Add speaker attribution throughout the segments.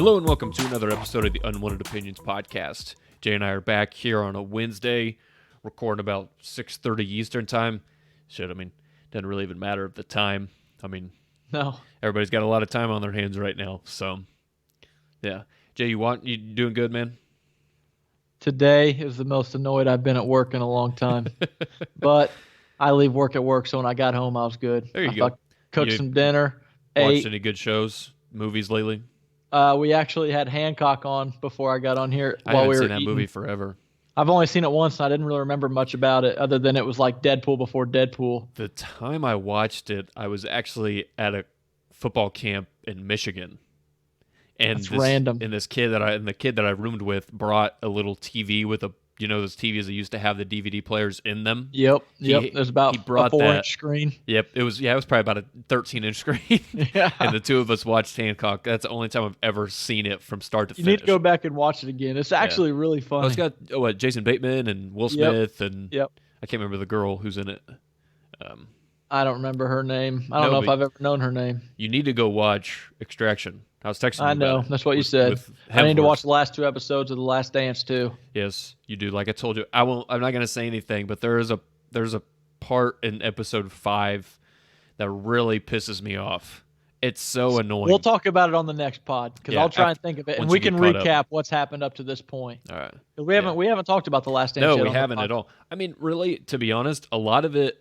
Speaker 1: Hello and welcome to another episode of the Unwanted Opinions podcast. Jay and I are back here on a Wednesday, recording about 6:30 Eastern time. Doesn't really even matter at the time.
Speaker 2: No.
Speaker 1: Everybody's got a lot of time on their hands right now. So, yeah. Jay, you doing good, man?
Speaker 2: Today is the most annoyed I've been at work in a long time. But I leave work at work, so when I got home, I was good.
Speaker 1: There you go.
Speaker 2: Cooked some dinner,
Speaker 1: Watched
Speaker 2: ate.
Speaker 1: any good shows, movies lately?
Speaker 2: We actually had Hancock on before I got on here
Speaker 1: I
Speaker 2: while
Speaker 1: haven't
Speaker 2: we were
Speaker 1: seen that
Speaker 2: eating.
Speaker 1: movie forever.
Speaker 2: I've only seen it once, and I didn't really remember much about it other than it was like Deadpool before Deadpool.
Speaker 1: The time I watched it, I was actually at a football camp in Michigan. And
Speaker 2: That's random.
Speaker 1: And the kid that I roomed with brought a little TV with those TVs that used to have the DVD players in them.
Speaker 2: Yep. There's about a 4-inch screen.
Speaker 1: Yep. It was probably about a 13-inch screen.
Speaker 2: Yeah.
Speaker 1: And the two of us watched Hancock. That's the only time I've ever seen it from start to finish.
Speaker 2: You need to go back and watch it again. It's actually really funny.
Speaker 1: Oh, it's got Jason Bateman and Will Smith and
Speaker 2: Yep.
Speaker 1: I can't remember the girl who's in it.
Speaker 2: I don't remember her name. I don't know if I've ever known her name.
Speaker 1: You need to go watch Extraction. I was texting you
Speaker 2: I know.
Speaker 1: about it
Speaker 2: That's what you said. I need to watch the last 2 episodes of The Last Dance too.
Speaker 1: Yes, you do. Like I told you, I'm not going to say anything, but there's a part in episode 5 that really pisses me off. It's so annoying.
Speaker 2: We'll talk about it on the next pod because I'll try and think of it, and we can recap what's happened up to this point.
Speaker 1: All right.
Speaker 2: We haven't talked about The Last Dance.
Speaker 1: No, we haven't at all. Really, to be honest, a lot of it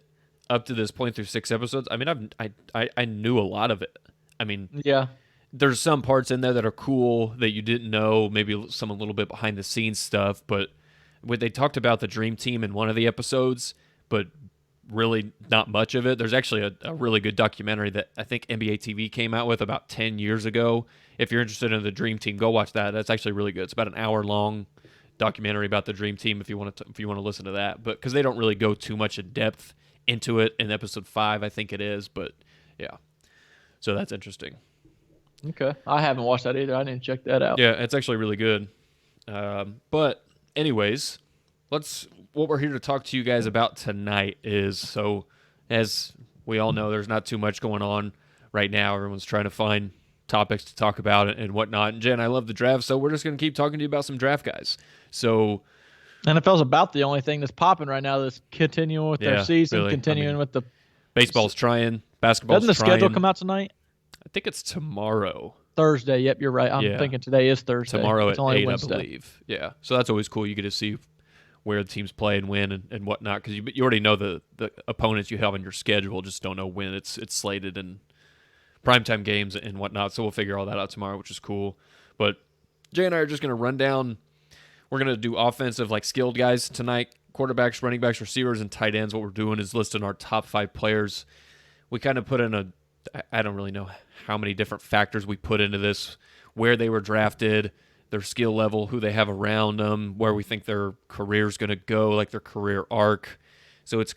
Speaker 1: up to this point through 6 episodes. I knew a lot of it.
Speaker 2: Yeah.
Speaker 1: There's some parts in there that are cool that you didn't know, maybe some a little bit behind the scenes stuff, but when they talked about the Dream Team in one of the episodes, but really not much of it. There's actually a really good documentary that I think NBA TV came out with about 10 years ago. If you're interested in the Dream Team, go watch that. That's actually really good. It's about an hour-long documentary about the Dream Team if you want to listen to that, but because they don't really go too much in depth into it in episode 5, I think it is, but yeah. So that's interesting.
Speaker 2: Okay. I haven't watched that either. I didn't check that out.
Speaker 1: Yeah, it's actually really good. But anyways, what we're here to talk to you guys about tonight is, so as we all know, there's not too much going on right now. Everyone's trying to find topics to talk about and whatnot. And Jen, I love the draft, so we're just going to keep talking to you about some draft guys. So
Speaker 2: NFL's about the only thing that's popping right now that's continuing with their season,
Speaker 1: really.
Speaker 2: continuing with the
Speaker 1: baseball's trying, basketball's trying.
Speaker 2: Doesn't the schedule come out tonight?
Speaker 1: I think it's tomorrow.
Speaker 2: Thursday. Yep, you're right. I'm thinking today is Thursday.
Speaker 1: Tomorrow
Speaker 2: it's
Speaker 1: at
Speaker 2: only
Speaker 1: 8,
Speaker 2: Wednesday.
Speaker 1: I believe. Yeah. So that's always cool. You get to see where the teams play and when and whatnot, because you already know the opponents you have on your schedule, just don't know when it's slated and primetime games and whatnot. So we'll figure all that out tomorrow, which is cool. But Jay and I are just going to run down. We're going to do offensive, skilled guys tonight, quarterbacks, running backs, receivers, and tight ends. What we're doing is listing our top 5 players. We kind of put in I don't really know how many different factors we put into this, where they were drafted, their skill level, who they have around them, where we think their career's going to go, their career arc. So it's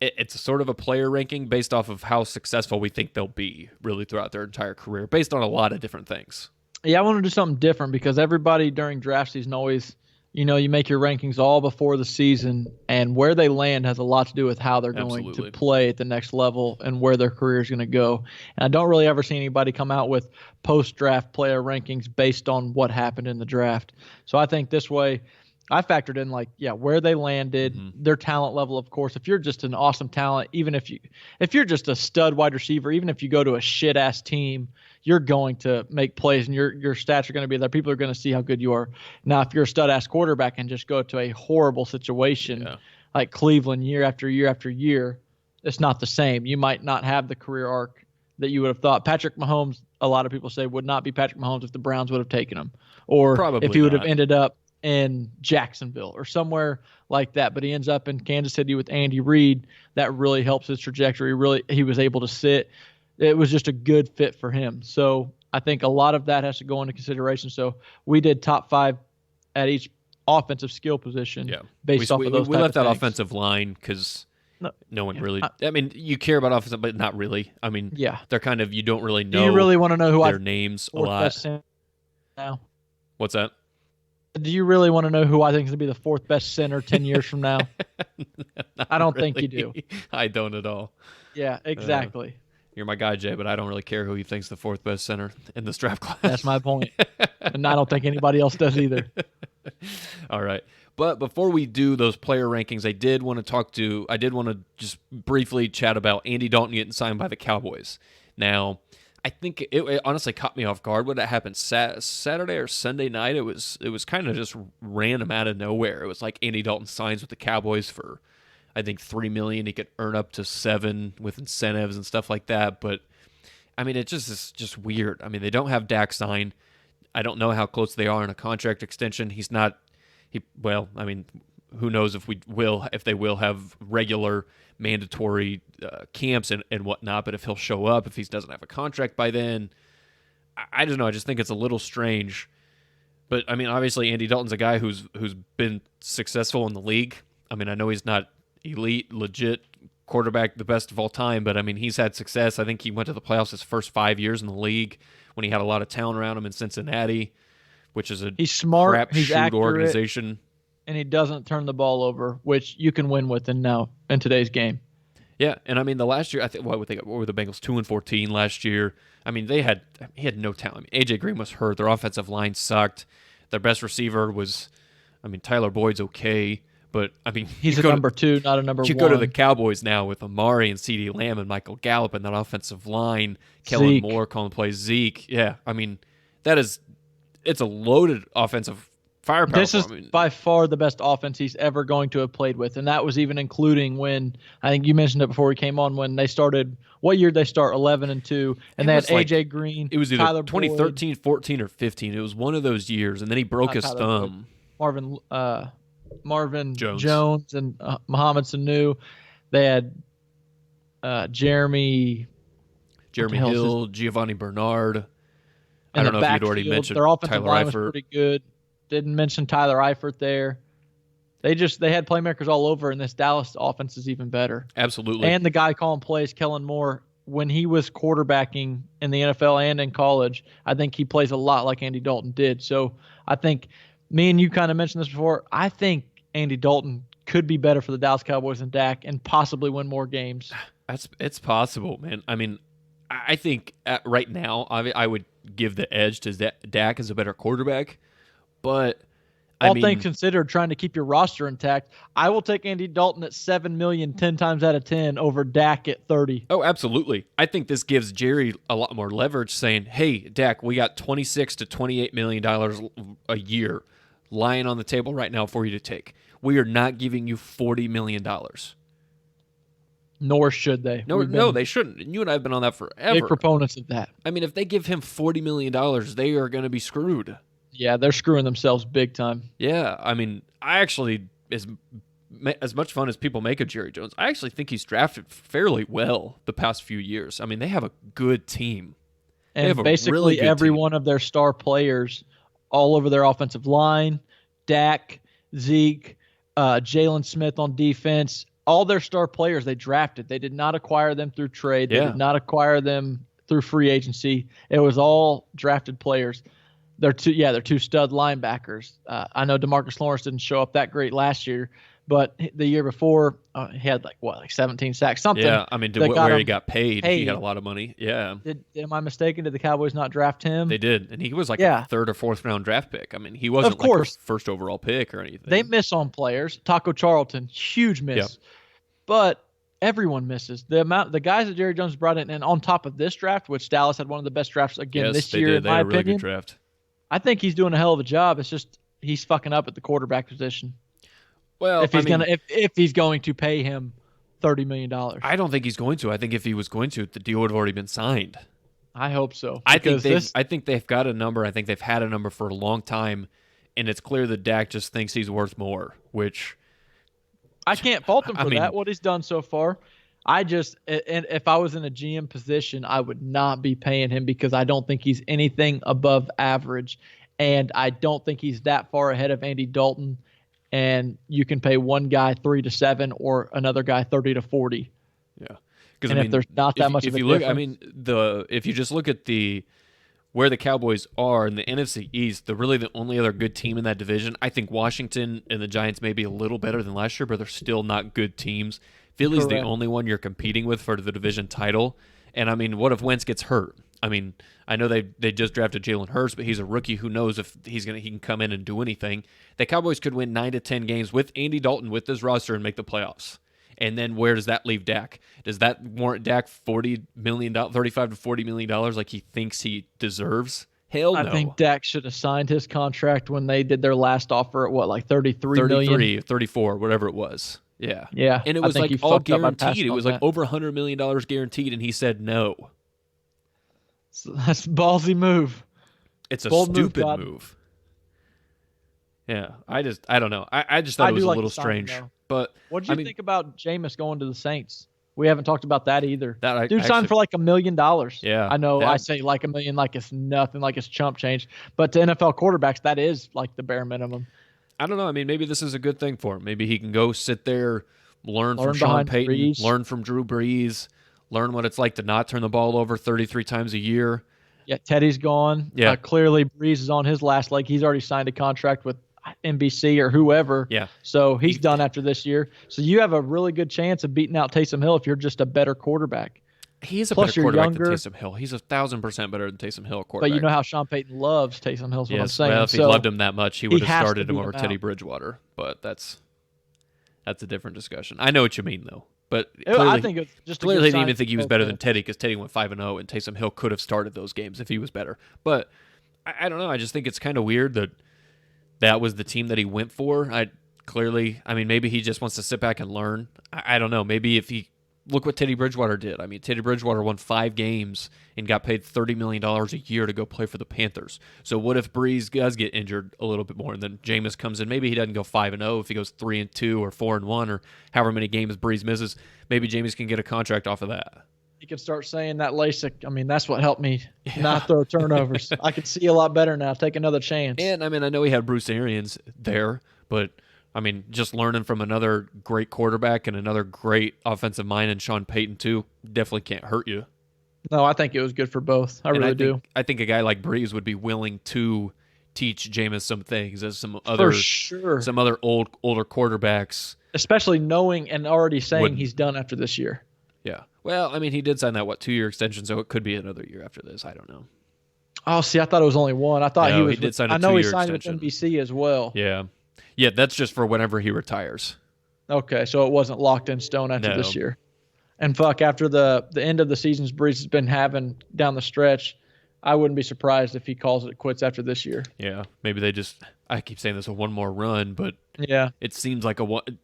Speaker 1: it's sort of a player ranking based off of how successful we think they'll be really throughout their entire career, based on a lot of different things.
Speaker 2: Yeah, I want to do something different because everybody during draft season always, you make your rankings all before the season, and where they land has a lot to do with how they're going to play at the next level and where their career is going to go. And I don't really ever see anybody come out with post-draft player rankings based on what happened in the draft. So I think this way I factored in where they landed, their talent level, of course. If you're just an awesome talent, even if you're just a stud wide receiver, even if you go to a shit-ass team, you're going to make plays and your stats are going to be there. People are going to see how good you are. Now, if you're a stud-ass quarterback and just go to a horrible situation like Cleveland year after year after year, it's not the same. You might not have the career arc that you would have thought. Patrick Mahomes, a lot of people say, would not be Patrick Mahomes if the Browns would have taken him, or
Speaker 1: probably
Speaker 2: if he would have ended up in Jacksonville or somewhere like that. But he ends up in Kansas City with Andy Reid. That really helps his trajectory. He was able to sit. It was just a good fit for him. So I think a lot of that has to go into consideration. So we did top 5 at each offensive skill position based off of those.
Speaker 1: We left that offensive line because no one really. You care about offensive, but not really. They're kind of, you don't really know.
Speaker 2: Do you really want to know who
Speaker 1: their names a lot?
Speaker 2: Now,
Speaker 1: what's that?
Speaker 2: Do you really want to know who I think is going to be the 4th best center 10 years from now? I don't think you do.
Speaker 1: I don't at all.
Speaker 2: Yeah, exactly.
Speaker 1: you're my guy, Jay, but I don't really care who you think's the fourth best center in this draft class.
Speaker 2: That's my point. And I don't think anybody else does either.
Speaker 1: All right. But before we do those player rankings, I did want to just briefly chat about Andy Dalton getting signed by the Cowboys. Now, I think it honestly caught me off guard when it happened Saturday or Sunday night. It was kind of just random out of nowhere. It was like Andy Dalton signs with the Cowboys for, I think, $3 million. He could earn up to $7 million with incentives and stuff like that. But I mean, it's just weird. I mean, they don't have Dak signed. I don't know how close they are in a contract extension. I mean, who knows if they will have regular mandatory camps and whatnot, but if he'll show up, if he doesn't have a contract by then, I don't know. I just think it's a little strange. But I mean, obviously Andy Dalton's a guy who's been successful in the league. I mean, I know he's not elite, legit quarterback, the best of all time, but I mean, he's had success. I think he went to the playoffs his first 5 years in the league when he had a lot of talent around him in Cincinnati, which is
Speaker 2: he's smart, he's
Speaker 1: crapshoot organization.
Speaker 2: And he doesn't turn the ball over, which you can win with in today's game.
Speaker 1: Yeah, and I mean the last year, I think what were the Bengals 2-14 last year? I mean he had no talent. I mean, AJ Green was hurt. Their offensive line sucked. Their best receiver was, I mean, Tyler Boyd's okay, but I mean
Speaker 2: he's a number 2, not a number 1.
Speaker 1: You go to the Cowboys now with Amari and CeeDee Lamb and Michael Gallup and that offensive line. Kellen Moore calling plays. Zeke. Yeah, I mean it's a loaded offensive firepower.
Speaker 2: This is by far the best offense he's ever going to have played with, and that was even including when, I think you mentioned it before we came on, when they started, what year did they start 11-2, and they had AJ Green,
Speaker 1: it was either
Speaker 2: Tyler
Speaker 1: 2013,
Speaker 2: Boyd,
Speaker 1: 14, or 15. It was one of those years, and then he broke his thumb.
Speaker 2: Marvin Jones and Mohamed Sanu. They had Jeremy
Speaker 1: Hill, Giovanni Bernard. I don't know if you'd already mentioned
Speaker 2: their offensive
Speaker 1: Tyler
Speaker 2: line
Speaker 1: Eifert.
Speaker 2: was pretty good. Didn't mention Tyler Eifert there. They had playmakers all over, and this Dallas offense is even better.
Speaker 1: Absolutely.
Speaker 2: And the guy calling plays, Kellen Moore, when he was quarterbacking in the NFL and in college, I think he plays a lot like Andy Dalton did. So I think me and you kind of mentioned this before. I think Andy Dalton could be better for the Dallas Cowboys than Dak and possibly win more games.
Speaker 1: It's possible, man. I mean, I think right now I would give the edge to Dak as a better quarterback. But
Speaker 2: all things considered, trying to keep your roster intact, I will take Andy Dalton at $7 million 10 times out of 10 over Dak at 30.
Speaker 1: Oh, absolutely. I think this gives Jerry a lot more leverage, saying, "Hey, Dak, we got $26 to $28 million a year lying on the table right now for you to take. We are not giving you $40 million."
Speaker 2: Nor should they.
Speaker 1: No, they shouldn't. And you and I have been on that forever.
Speaker 2: Big proponents of that.
Speaker 1: I mean, if they give him $40 million, they are going to be screwed.
Speaker 2: Yeah, they're screwing themselves big time.
Speaker 1: Yeah, I mean, I actually, as much fun as people make of Jerry Jones, I actually think he's drafted fairly well the past few years. I mean, they have a good team.
Speaker 2: And basically every one of their star players all over their offensive line, Dak, Zeke, Jalen Smith on defense, all their star players they drafted. They did not acquire them through trade. They did not acquire them through free agency. It was all drafted players. They're two stud linebackers. I know DeMarcus Lawrence didn't show up that great last year, but the year before he had like 17 sacks, something.
Speaker 1: Yeah, I mean, where he got paid, he got a lot of money. Yeah.
Speaker 2: Am I mistaken? Did the Cowboys not draft him?
Speaker 1: They did, and he was like a third or fourth round draft pick. I mean, he wasn't like a first overall pick or anything.
Speaker 2: They miss on players. Taco Charlton, huge miss. Yep. But everyone misses. The guys that Jerry Jones brought in, and on top of this draft, which Dallas had one of the best drafts this year, in my opinion.
Speaker 1: Really good draft.
Speaker 2: I think he's doing a hell of a job. It's just he's fucking up at the quarterback position.
Speaker 1: Well,
Speaker 2: if he's going to pay him $30 million,
Speaker 1: I don't think he's going to. I think if he was going to, the deal would have already been signed.
Speaker 2: I hope so.
Speaker 1: I think they've got a number. I think they've had a number for a long time, and it's clear that Dak just thinks he's worth more. Which
Speaker 2: I can't fault him for that. What he's done so far. And if I was in a GM position, I would not be paying him because I don't think he's anything above average. And I don't think he's that far ahead of Andy Dalton. And you can pay one guy 3 to 7 or another guy 30 to 40.
Speaker 1: Yeah.
Speaker 2: Because if there's not that much of a difference.
Speaker 1: If you just look at where the Cowboys are in the NFC East, they're really the only other good team in that division. I think Washington and the Giants may be a little better than last year, but they're still not good teams. Philly's the only one you're competing with for the division title, And I mean, what if Wentz gets hurt? I mean, I know they just drafted Jalen Hurts, but he's a rookie. Who knows if he can come in and do anything? The Cowboys could win 9 to 10 games with Andy Dalton with this roster and make the playoffs. And then where does that leave Dak? Does that warrant Dak $35 to $40 million like he thinks he deserves? Hell no.
Speaker 2: I think Dak should have signed his contract when they did their last offer at like $33 million?
Speaker 1: 34, whatever it was. Yeah.
Speaker 2: Yeah.
Speaker 1: And it was like all guaranteed. It was like over $100 million guaranteed, and he said no.
Speaker 2: So that's a ballsy move.
Speaker 1: It's a stupid move. Yeah. I don't know. I just thought it was a little strange. But
Speaker 2: what did you think about Jameis going to the Saints? We haven't talked about that either. Dude signed for like $1 million.
Speaker 1: Yeah.
Speaker 2: I know I say like $1 million like it's nothing, like it's chump change. But to NFL quarterbacks, that is like the bare minimum.
Speaker 1: I don't know. I mean, maybe this is a good thing for him. Maybe he can go sit there, learn from Sean Payton, learn from Drew Brees, learn what it's like to not turn the ball over 33 times a year.
Speaker 2: Yeah, Teddy's gone.
Speaker 1: Yeah.
Speaker 2: Clearly, Brees is on his last leg. He's already signed a contract with NBC or whoever.
Speaker 1: Yeah.
Speaker 2: So he's done after this year. So you have a really good chance of beating out Taysom Hill if you're just a better quarterback.
Speaker 1: He's a better quarterback than Taysom Hill. He's 1,000% better than Taysom Hill quarterback.
Speaker 2: But you know how Sean Payton loves Taysom Hill. What I'm saying.
Speaker 1: Well, if he loved him that much, he would have started him over Teddy Bridgewater. But that's a different discussion. I know what you mean, though. But clearly,
Speaker 2: I think it's just
Speaker 1: clearly he didn't even think he was better than Teddy because Teddy went 5-0, and Taysom Hill could have started those games if he was better. But I don't know. I just think it's kind of weird that was the team that he went for. Maybe he just wants to sit back and learn. I don't know. Maybe if he look what Teddy Bridgewater did. I mean, Teddy Bridgewater won 5 games and got paid $30 million a year to go play for the Panthers. So what if Brees does get injured a little bit more, and then Jameis comes in? Maybe he doesn't go 5-0. If he goes 3-2 or 4-1 or however many games Brees misses, maybe Jameis can get a contract off of that.
Speaker 2: You can start saying that LASIK. I mean, that's what helped me not throw turnovers. I can see a lot better now. Take another chance.
Speaker 1: And, I mean, I know he had Bruce Arians there, but, I mean, just learning from another great quarterback and another great offensive mind and Sean Payton, too, definitely can't hurt you.
Speaker 2: No, I think it was good for both. I really do.
Speaker 1: I think a guy like Brees would be willing to teach Jameis some things as some other older quarterbacks.
Speaker 2: Especially knowing and already saying he's done after this year.
Speaker 1: Yeah. Well, I mean, he did sign that 2-year extension, so it could be another year after this. I don't know.
Speaker 2: Oh, see, I thought it was only one. I thought he
Speaker 1: did sign a 2-year extension.
Speaker 2: I know he signed with NBC as well.
Speaker 1: Yeah. Yeah, that's just for whenever he retires.
Speaker 2: Okay, so it wasn't locked in stone after this year. And after the end of the seasons Brees has been having down the stretch, I wouldn't be surprised if he calls it quits after this year.
Speaker 1: Yeah, maybe they just – I keep saying this, a one more run, but it seems like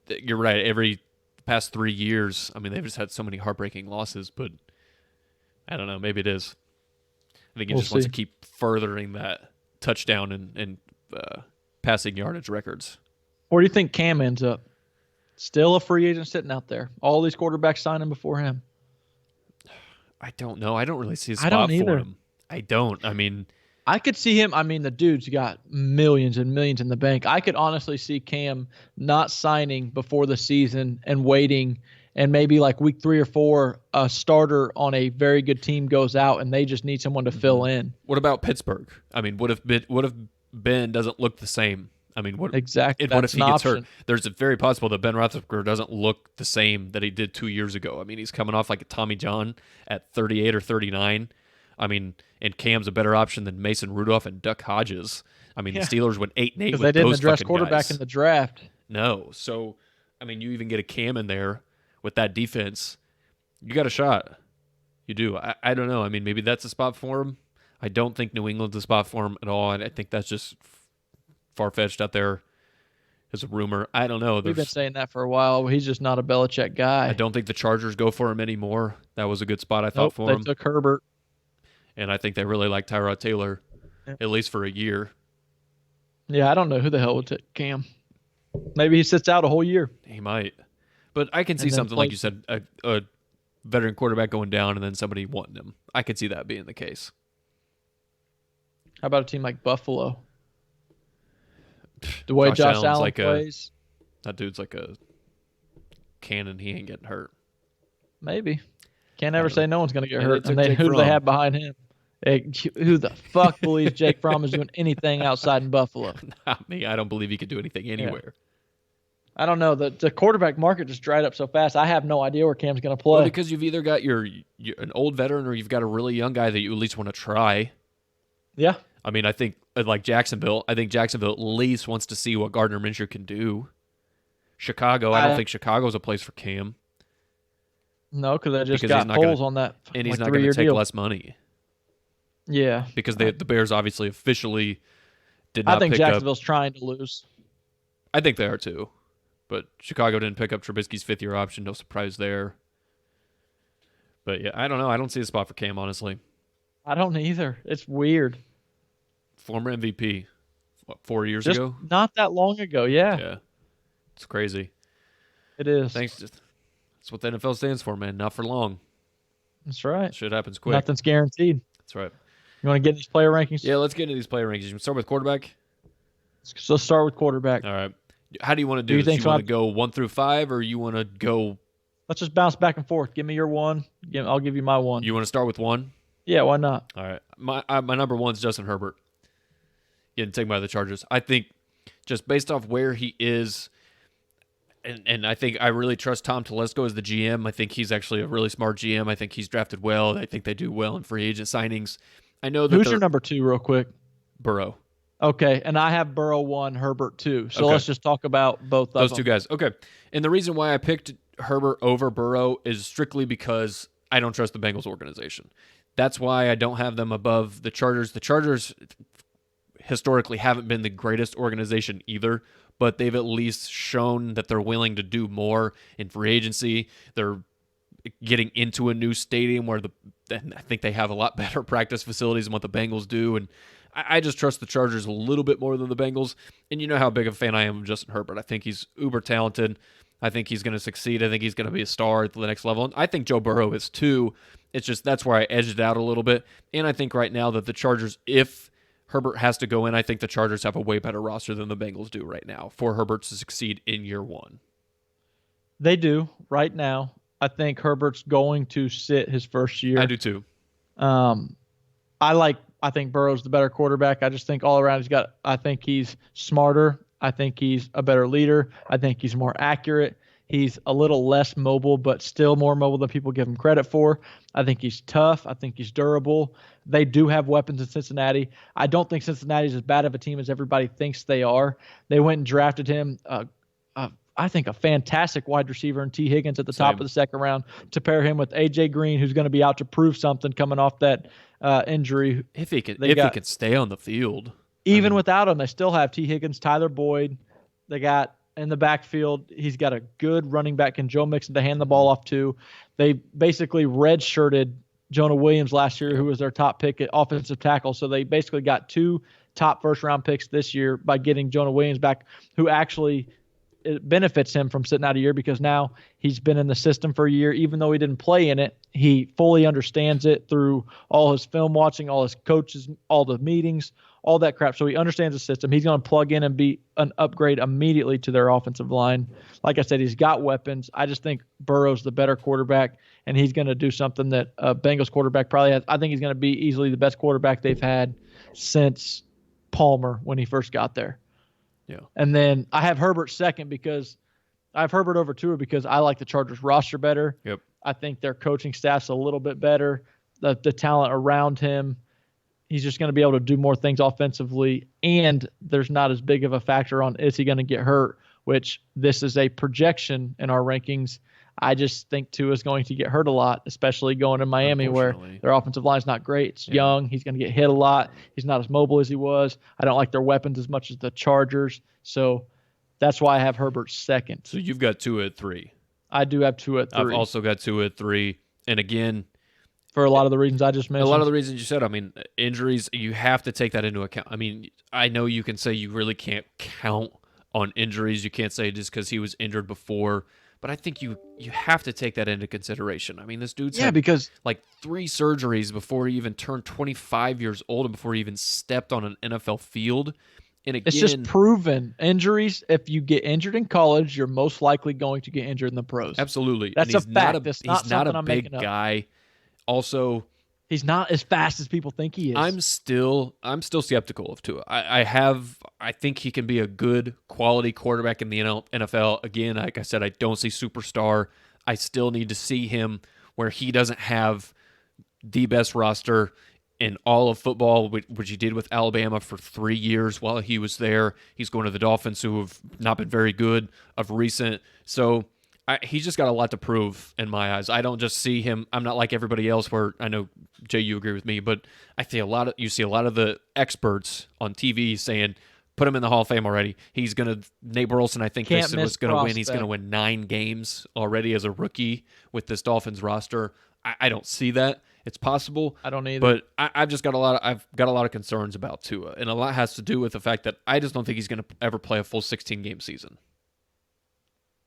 Speaker 1: you're right, every past 3 years, I mean, they've just had so many heartbreaking losses, but I don't know, maybe it is. I think he just wants to keep furthering that touchdown and passing yardage records.
Speaker 2: Where do you think Cam ends up? Still a free agent sitting out there. All these quarterbacks signing before him.
Speaker 1: I don't know. I don't really see a spot for him. I don't. I mean,
Speaker 2: I could see him. I mean, the dude's got millions and millions in the bank. I could honestly see Cam not signing before the season and waiting, and maybe like week 3 or 4, a starter on a very good team goes out and they just need someone to fill in.
Speaker 1: What about Pittsburgh? I mean, what if Ben doesn't look the same? I mean, what
Speaker 2: exactly?
Speaker 1: What if he gets hurt? There's a very possible that Ben Roethlisberger doesn't look the same that he did 2 years ago. I mean, he's coming off like a Tommy John at 38 or 39. I mean, and Cam's a better option than Mason Rudolph and Duck Hodges. I mean, the Steelers went 8-8 with those fucking guys.
Speaker 2: They didn't address quarterback in the draft.
Speaker 1: No. So, I mean, you even get a Cam in there with that defense, you got a shot. You do. I don't know. I mean, maybe that's a spot for him. I don't think New England's a spot for him at all, and I think that's just far-fetched out there as a rumor. I don't know.
Speaker 2: We've been saying that for a while. He's just not a Belichick guy.
Speaker 1: I don't think the Chargers go for him anymore. That was a good spot, I thought, for him.
Speaker 2: They took Herbert.
Speaker 1: And I think they really like Tyrod Taylor, at least for a year.
Speaker 2: Yeah, I don't know who the hell would take Cam. Maybe he sits out a whole year.
Speaker 1: He might. But I can see something like you said, a veteran quarterback going down and then somebody wanting him. I could see that being the case.
Speaker 2: How about a team like Buffalo? The way Josh Allen like plays.
Speaker 1: That dude's like a cannon. He ain't getting hurt.
Speaker 2: Maybe. Can't ever say no one's going to get hurt. And who do they have behind him? Who the fuck believes Jake Fromm is doing anything outside in Buffalo?
Speaker 1: Not me. I don't believe he could do anything anywhere.
Speaker 2: I don't know. The quarterback market just dried up so fast. I have no idea where Cam's going to play.
Speaker 1: Well, because you've either got an old veteran or you've got a really young guy that you at least want to try.
Speaker 2: Yeah.
Speaker 1: I mean, I think like Jacksonville. I think Jacksonville at least wants to see what Gardner Minshew can do. Chicago, I don't think Chicago's a place for Cam.
Speaker 2: No, because they just got holes on that.
Speaker 1: And he's not going to take less money.
Speaker 2: Yeah.
Speaker 1: Because the Bears obviously officially did not pick up.
Speaker 2: I think Jacksonville's trying to lose.
Speaker 1: I think they are too. But Chicago didn't pick up Trubisky's fifth-year option. No surprise there. But yeah, I don't know. I don't see a spot for Cam, honestly.
Speaker 2: I don't either. It's weird.
Speaker 1: Former MVP. What, 4 years ago?
Speaker 2: Not that long ago, yeah.
Speaker 1: Yeah. It's crazy.
Speaker 2: It is.
Speaker 1: That's what the NFL stands for, man. Not for long.
Speaker 2: That's right.
Speaker 1: Shit happens quick.
Speaker 2: Nothing's guaranteed.
Speaker 1: That's right.
Speaker 2: You want to get in these player rankings?
Speaker 1: Yeah, let's get into these player rankings. You want to start with quarterback?
Speaker 2: So let's start with quarterback.
Speaker 1: All right. How do you want to do this? You want to go 1 through 5, or you want to go?
Speaker 2: Let's just bounce back and forth. Give me your 1. I'll give you my 1.
Speaker 1: You want to start with 1?
Speaker 2: Yeah, why not?
Speaker 1: All right. My number 1 is Justin Herbert. Getting taken by the Chargers. I think just based off where he is, and I think I really trust Tom Telesco as the GM. I think he's actually a really smart GM. I think he's drafted well. I think they do well in free agent signings. I know that.
Speaker 2: Who's your number 2, real quick?
Speaker 1: Burrow.
Speaker 2: Okay, and I have Burrow 1, Herbert 2. So let's just talk about both of them.
Speaker 1: Those two guys. Okay. And the reason why I picked Herbert over Burrow is strictly because I don't trust the Bengals organization. That's why I don't have them above the Chargers. The Chargers historically haven't been the greatest organization either, but they've at least shown that they're willing to do more in free agency. They're getting into a new stadium where I think they have a lot better practice facilities than what the Bengals do, and I just trust the Chargers a little bit more than the Bengals. And you know how big of a fan I am of Justin Herbert. I think he's uber talented. I think he's going to succeed. I think he's going to be a star at the next level. And I think Joe Burrow is too. It's just that's where I edged it out a little bit. And I think right now that the Chargers, if Herbert has to go in, I think the Chargers have a way better roster than the Bengals do right now for Herbert to succeed in year 1.
Speaker 2: They do right now. I think Herbert's going to sit his first year.
Speaker 1: I do too.
Speaker 2: I think Burrow's the better quarterback. I just think all around I think he's smarter. I think he's a better leader. I think he's more accurate. He's a little less mobile, but still more mobile than people give him credit for. I think he's tough. I think he's durable. They do have weapons in Cincinnati. I don't think Cincinnati's as bad of a team as everybody thinks they are. They went and drafted him, I think, a fantastic wide receiver in T. Higgins at the top of the second round to pair him with A.J. Green, who's going to be out to prove something coming off that injury.
Speaker 1: If he can stay on the field.
Speaker 2: Even without him, they still have T. Higgins, Tyler Boyd. They got in the backfield, he's got a good running back in Joe Mixon to hand the ball off to. They basically redshirted Jonah Williams last year, who was their top pick at offensive tackle. So they basically got 2 top first-round picks this year by getting Jonah Williams back, who actually – it benefits him from sitting out a year because now he's been in the system for a year. Even though he didn't play in it, he fully understands it through all his film watching, all his coaches, all the meetings, all that crap. So he understands the system. He's going to plug in and be an upgrade immediately to their offensive line. Like I said, he's got weapons. I just think Burrow's the better quarterback, and he's going to do something that a Bengals quarterback probably has. I think he's going to be easily the best quarterback they've had since Palmer when he first got there.
Speaker 1: Yeah.
Speaker 2: And then I have Herbert second because I have Herbert over Tua because I like the Chargers roster better.
Speaker 1: Yep.
Speaker 2: I think their coaching staff's a little bit better. The talent around him, he's just going to be able to do more things offensively. And there's not as big of a factor on is he going to get hurt, which this is a projection in our rankings. I just think Tua is going to get hurt a lot, especially going to Miami where their offensive line is not great. It's young. He's going to get hit a lot. He's not as mobile as he was. I don't like their weapons as much as the Chargers. So that's why I have Herbert second.
Speaker 1: So you've got Tua at 3.
Speaker 2: I do have Tua at 3.
Speaker 1: I've also got Tua at 3. And again,
Speaker 2: for a lot of the reasons I just mentioned.
Speaker 1: A lot of the reasons you said. I mean, injuries, you have to take that into account. I mean, I know you can say you really can't count on injuries. You can't say just because he was injured before. But I think you have to take that into consideration. I mean, this dude's had
Speaker 2: because
Speaker 1: like 3 surgeries before he even turned 25 years old and before he even stepped on an NFL field. And again,
Speaker 2: it's just proven injuries. If you get injured in college, you're most likely going to get injured in the pros.
Speaker 1: Absolutely.
Speaker 2: That's a fact. He's not
Speaker 1: a big guy. Also,
Speaker 2: He's not as fast as people think he is.
Speaker 1: I'm still skeptical of Tua. I think he can be a good quality quarterback in the NFL. Again, like I said, I don't see superstar. I still need to see him where he doesn't have the best roster in all of football, which he did with Alabama for 3 years while he was there. He's going to the Dolphins, who have not been very good of recent. So he's just got a lot to prove in my eyes. I don't just see him. I'm not like everybody else where I know, Jay, you agree with me, but you see a lot of the experts on TV saying, put him in the Hall of Fame already. He's going to, Nate Burleson, I think this was going to win. He's going to win 9 games already as a rookie with this Dolphins roster. I don't see that. It's possible.
Speaker 2: I don't either.
Speaker 1: But I've got a lot of concerns about Tua, and a lot has to do with the fact that I just don't think he's going to ever play a full 16-game season.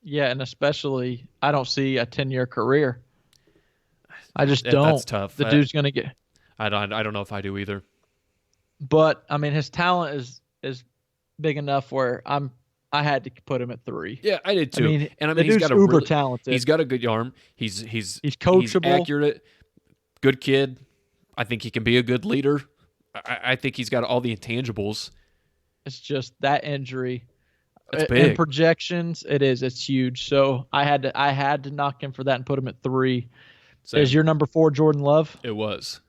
Speaker 2: Yeah, and especially I don't see a 10-year career. I just don't.
Speaker 1: That's tough.
Speaker 2: The dude's going to get.
Speaker 1: I don't know if I do either.
Speaker 2: But I mean, his talent is big enough where I had to put him at 3.
Speaker 1: Yeah, I did too.
Speaker 2: I mean he's got uber talented.
Speaker 1: He's got a good arm. He's
Speaker 2: coachable.
Speaker 1: He's accurate. Good kid. I think he can be a good leader. I think he's got all the intangibles.
Speaker 2: It's just that injury.
Speaker 1: It's big.
Speaker 2: In projections, it is. It's huge. So I had to knock him for that and put him at 3. Same. Is your number 4 Jordan Love?
Speaker 1: It was.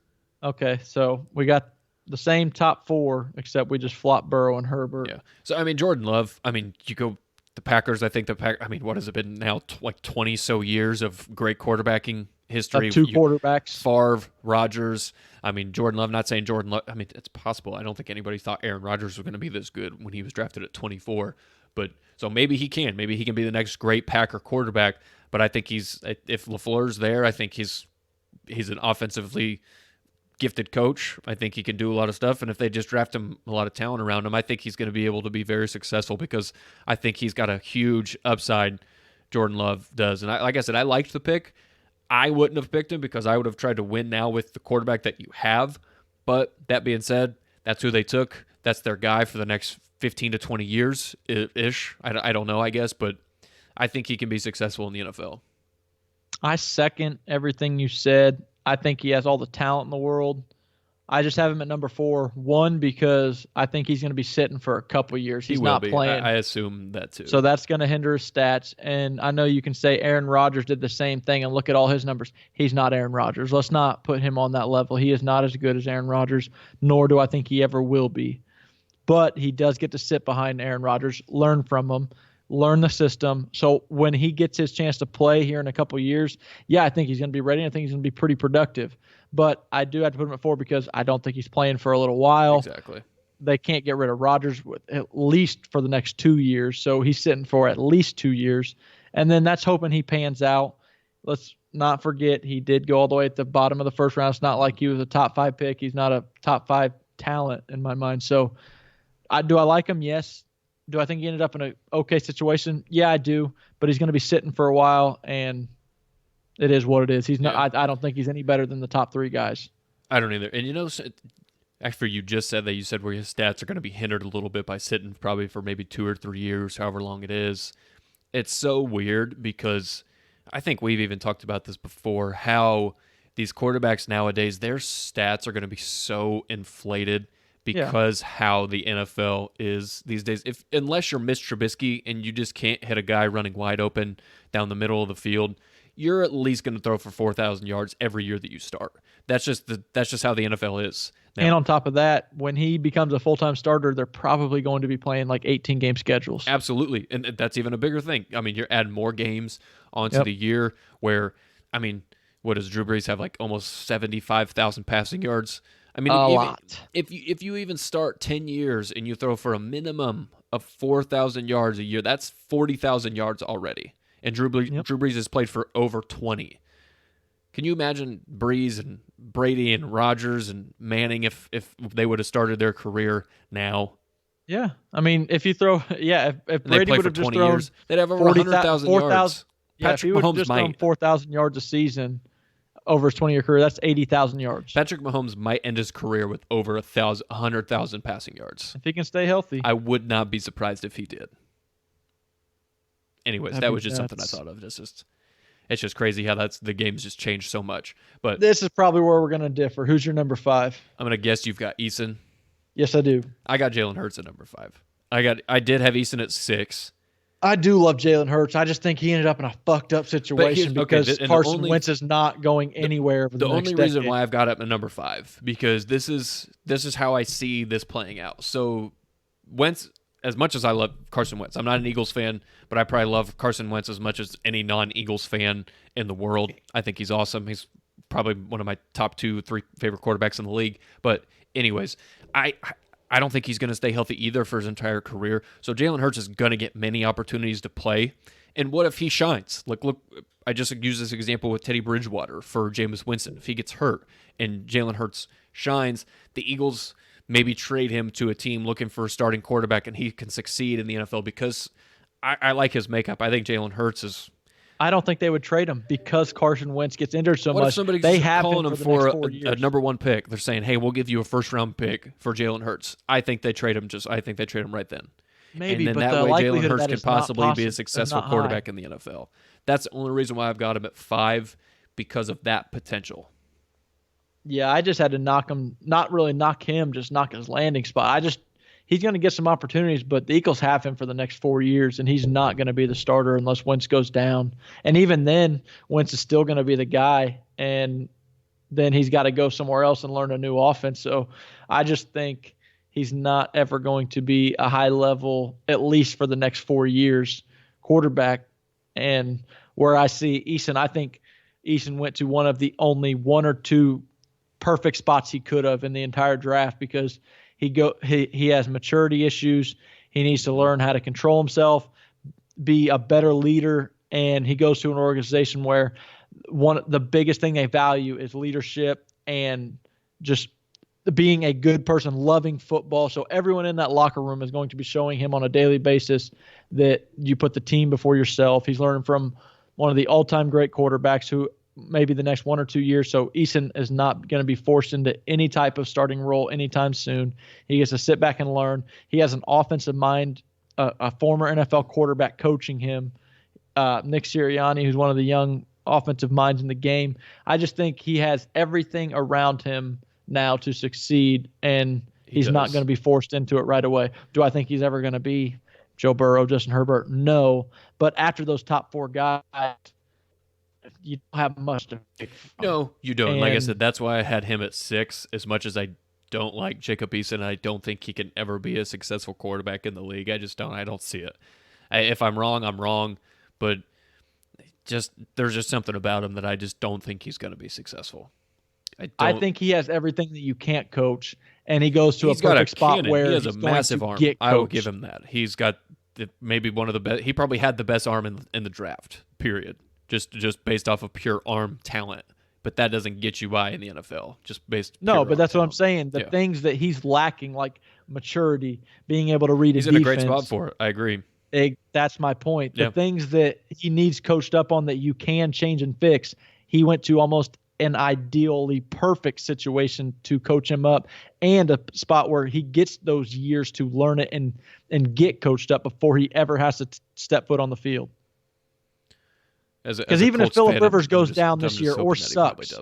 Speaker 2: Okay, so we got the same top 4, except we just flopped Burrow and Herbert.
Speaker 1: Yeah. So I mean, Jordan Love. I mean, you go the Packers. I think I mean, what has it been now? Like 20 so years of great quarterbacking history.
Speaker 2: 2 quarterbacks.
Speaker 1: Favre, Rodgers. I mean, Jordan Love. Not saying Jordan Love. I mean, it's possible. I don't think anybody thought Aaron Rodgers was going to be this good when he was drafted at 24. But so maybe he can. Maybe he can be the next great Packer quarterback. But I think if LaFleur's there, I think he's an offensively gifted coach. I think he can do a lot of stuff. And if they just draft him a lot of talent around him, I think he's going to be able to be very successful because I think he's got a huge upside. Jordan Love does. And like I said, I liked the pick. I wouldn't have picked him because I would have tried to win now with the quarterback that you have. But that being said, that's who they took. That's their guy for the next 15 to 20 years-ish. I don't know, I guess, but I think he can be successful in the NFL.
Speaker 2: I second everything you said. I think he has all the talent in the world. I just have him at number 4. 1, because I think he's going to be sitting for a couple years. He's not playing.
Speaker 1: I assume that too.
Speaker 2: So that's going to hinder his stats. And I know you can say Aaron Rodgers did the same thing and look at all his numbers. He's not Aaron Rodgers. Let's not put him on that level. He is not as good as Aaron Rodgers, nor do I think he ever will be. But he does get to sit behind Aaron Rodgers, learn from him, learn the system. So when he gets his chance to play here in a couple of years, yeah, I think he's going to be ready. I think he's going to be pretty productive. But I do have to put him at 4 because I don't think he's playing for a little while.
Speaker 1: Exactly.
Speaker 2: They can't get rid of Rodgers at least for the next 2 years. So he's sitting for at least 2 years. And then that's hoping he pans out. Let's not forget he did go all the way at the bottom of the first round. It's not like he was a top 5 pick. He's not a top 5 talent in my mind. So do I like him? Yes. Do I think he ended up in an okay situation? Yeah, I do. But he's going to be sitting for a while, and it is what it is. He's not. I don't think he's any better than the top 3 guys.
Speaker 1: I don't either. And after you just said that, you said where his stats are going to be hindered a little bit by sitting probably for maybe 2 or 3 years, however long it is. It's so weird because I think we've even talked about this before, how these quarterbacks nowadays, their stats are going to be so inflated because how the NFL is these days. Unless you're Mitch Trubisky and you just can't hit a guy running wide open down the middle of the field, you're at least going to throw for 4,000 yards every year that you start. That's just how the NFL is. Now,
Speaker 2: and on top of that, when he becomes a full-time starter, they're probably going to be playing like 18-game schedules.
Speaker 1: Absolutely, and that's even a bigger thing. I mean, you're adding more games onto the year where, I mean, what does Drew Brees have, like almost 75,000 passing yards? I mean,
Speaker 2: a lot.
Speaker 1: If you even start 10 years and you throw for a minimum of 4,000 yards a year, that's 40,000 yards already. And Drew Brees has played for over 20. Can you imagine Brees and Brady and Rodgers and Manning if they would have started their career now?
Speaker 2: Yeah, I mean, if you throw, if Brady would have just thrown
Speaker 1: years, they'd have over 100,000 yards.
Speaker 2: Yeah, if he would have just thrown 4,000 yards a season over his 20-year career, that's 80,000 yards.
Speaker 1: Patrick Mahomes might end his career with over 100,000 passing yards.
Speaker 2: If he can stay healthy.
Speaker 1: I would not be surprised if he did. Anyways, that was just something I thought of. Just It's just crazy how the game's just changed so much. But
Speaker 2: this is probably where we're going to differ. Who's your number 5?
Speaker 1: I'm going to guess you've got Eason.
Speaker 2: Yes, I do.
Speaker 1: I got Jalen Hurts at number 5. I did have Eason at 6.
Speaker 2: I do love Jalen Hurts. I just think he ended up in a fucked up situation because Carson Wentz is not going anywhere for the next decade.
Speaker 1: The only reason why I've got him at number 5, because this is how I see this playing out. So Wentz, as much as I love Carson Wentz, I'm not an Eagles fan, but I probably love Carson Wentz as much as any non-Eagles fan in the world. I think he's awesome. He's probably one of my top 2-3 favorite quarterbacks in the league. But anyways, I don't think he's going to stay healthy either for his entire career. So Jalen Hurts is going to get many opportunities to play. And what if he shines? Look, I just used this example with Teddy Bridgewater for Jameis Winston. If he gets hurt and Jalen Hurts shines, the Eagles maybe trade him to a team looking for a starting quarterback and he can succeed in the NFL because I like his makeup. I think Jalen Hurts is...
Speaker 2: I don't think they would trade him because Carson Wentz gets injured so
Speaker 1: much.
Speaker 2: What
Speaker 1: if somebody's calling him for a number 1 pick? They're saying, "Hey, we'll give you a first-round pick for Jalen Hurts." I think they trade him. I think they trade him right then.
Speaker 2: Maybe,
Speaker 1: and then
Speaker 2: but
Speaker 1: that
Speaker 2: way
Speaker 1: Jalen Hurts could possibly be a successful quarterback in the NFL. That's the only reason why I've got him at 5, because of that potential.
Speaker 2: Yeah, I just had to knock him. Not really knock him, just knock his landing spot. He's going to get some opportunities, but the Eagles have him for the next 4 years, and he's not going to be the starter unless Wentz goes down. And even then, Wentz is still going to be the guy, and then he's got to go somewhere else and learn a new offense. So I just think he's not ever going to be a high level, at least for the next 4 years, quarterback. And where I see Eason, I think Eason went to one of the only 1 or 2 perfect spots he could have in the entire draft because he has maturity issues. He needs to learn how to control himself, be a better leader, and he goes to an organization where the biggest thing they value is leadership and just being a good person, loving football. So everyone in that locker room is going to be showing him on a daily basis that you put the team before yourself. He's learning from one of the all-time great quarterbacks who maybe the next 1 or 2 years. So Eason is not going to be forced into any type of starting role anytime soon. He gets to sit back and learn. He has an offensive mind, a former NFL quarterback coaching him, Nick Sirianni, who's one of the young offensive minds in the game. I just think he has everything around him now to succeed, and he's not going to be forced into it right away. Do I think he's ever going to be Joe Burrow, Justin Herbert? No. But after those top 4 guys, you don't have much to pick from.
Speaker 1: No, you don't. Like I said, that's why I had him at 6. As much as I don't like Jacob Eason, I don't think he can ever be a successful quarterback in the league. I don't see it. If I'm wrong, I'm wrong. But there's just something about him that I just don't think he's going to be successul.
Speaker 2: I think he has everything that you can't coach, and he goes to a perfect spot where
Speaker 1: he has a massive arm. I will give him that. He's got maybe one of the best. He probably had the best arm in the draft, period. Just based off of pure arm talent, but that doesn't get you by in the NFL.
Speaker 2: No, but that's what I'm saying. The things that he's lacking, like maturity, being able to read a defense.
Speaker 1: He's in a great spot for it. I agree.
Speaker 2: That's my point. The things that he needs coached up on that you can change and fix, he went to almost an ideally perfect situation to coach him up, and a spot where he gets those years to learn it and get coached up before he ever has to step foot on the field. Because even if Phillip Rivers goes down this year or sucks,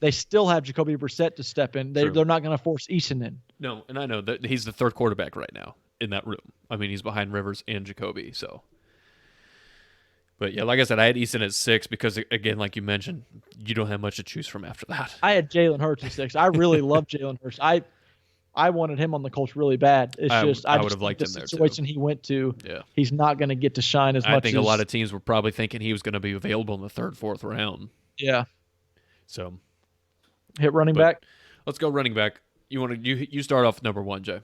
Speaker 2: they still have Jacoby Brissett to step in. They're not going to force Eason in.
Speaker 1: No, and I know that he's the 3rd quarterback right now in that room. I mean, he's behind Rivers and Jacoby. So, but yeah, like I said, I had Eason at 6 because, again, like you mentioned, you don't have much to choose from after that.
Speaker 2: I had Jalen Hurts at 6. I really love Jalen Hurts. I wanted him on the Colts really bad. I would have liked him there too. The situation he went to, he's not going to get to shine as much. I think a
Speaker 1: lot of teams were probably thinking he was going to be available in the 3rd, 4th round.
Speaker 2: Yeah.
Speaker 1: So,
Speaker 2: hit running back.
Speaker 1: Let's go running back. You start off number 1, Jay.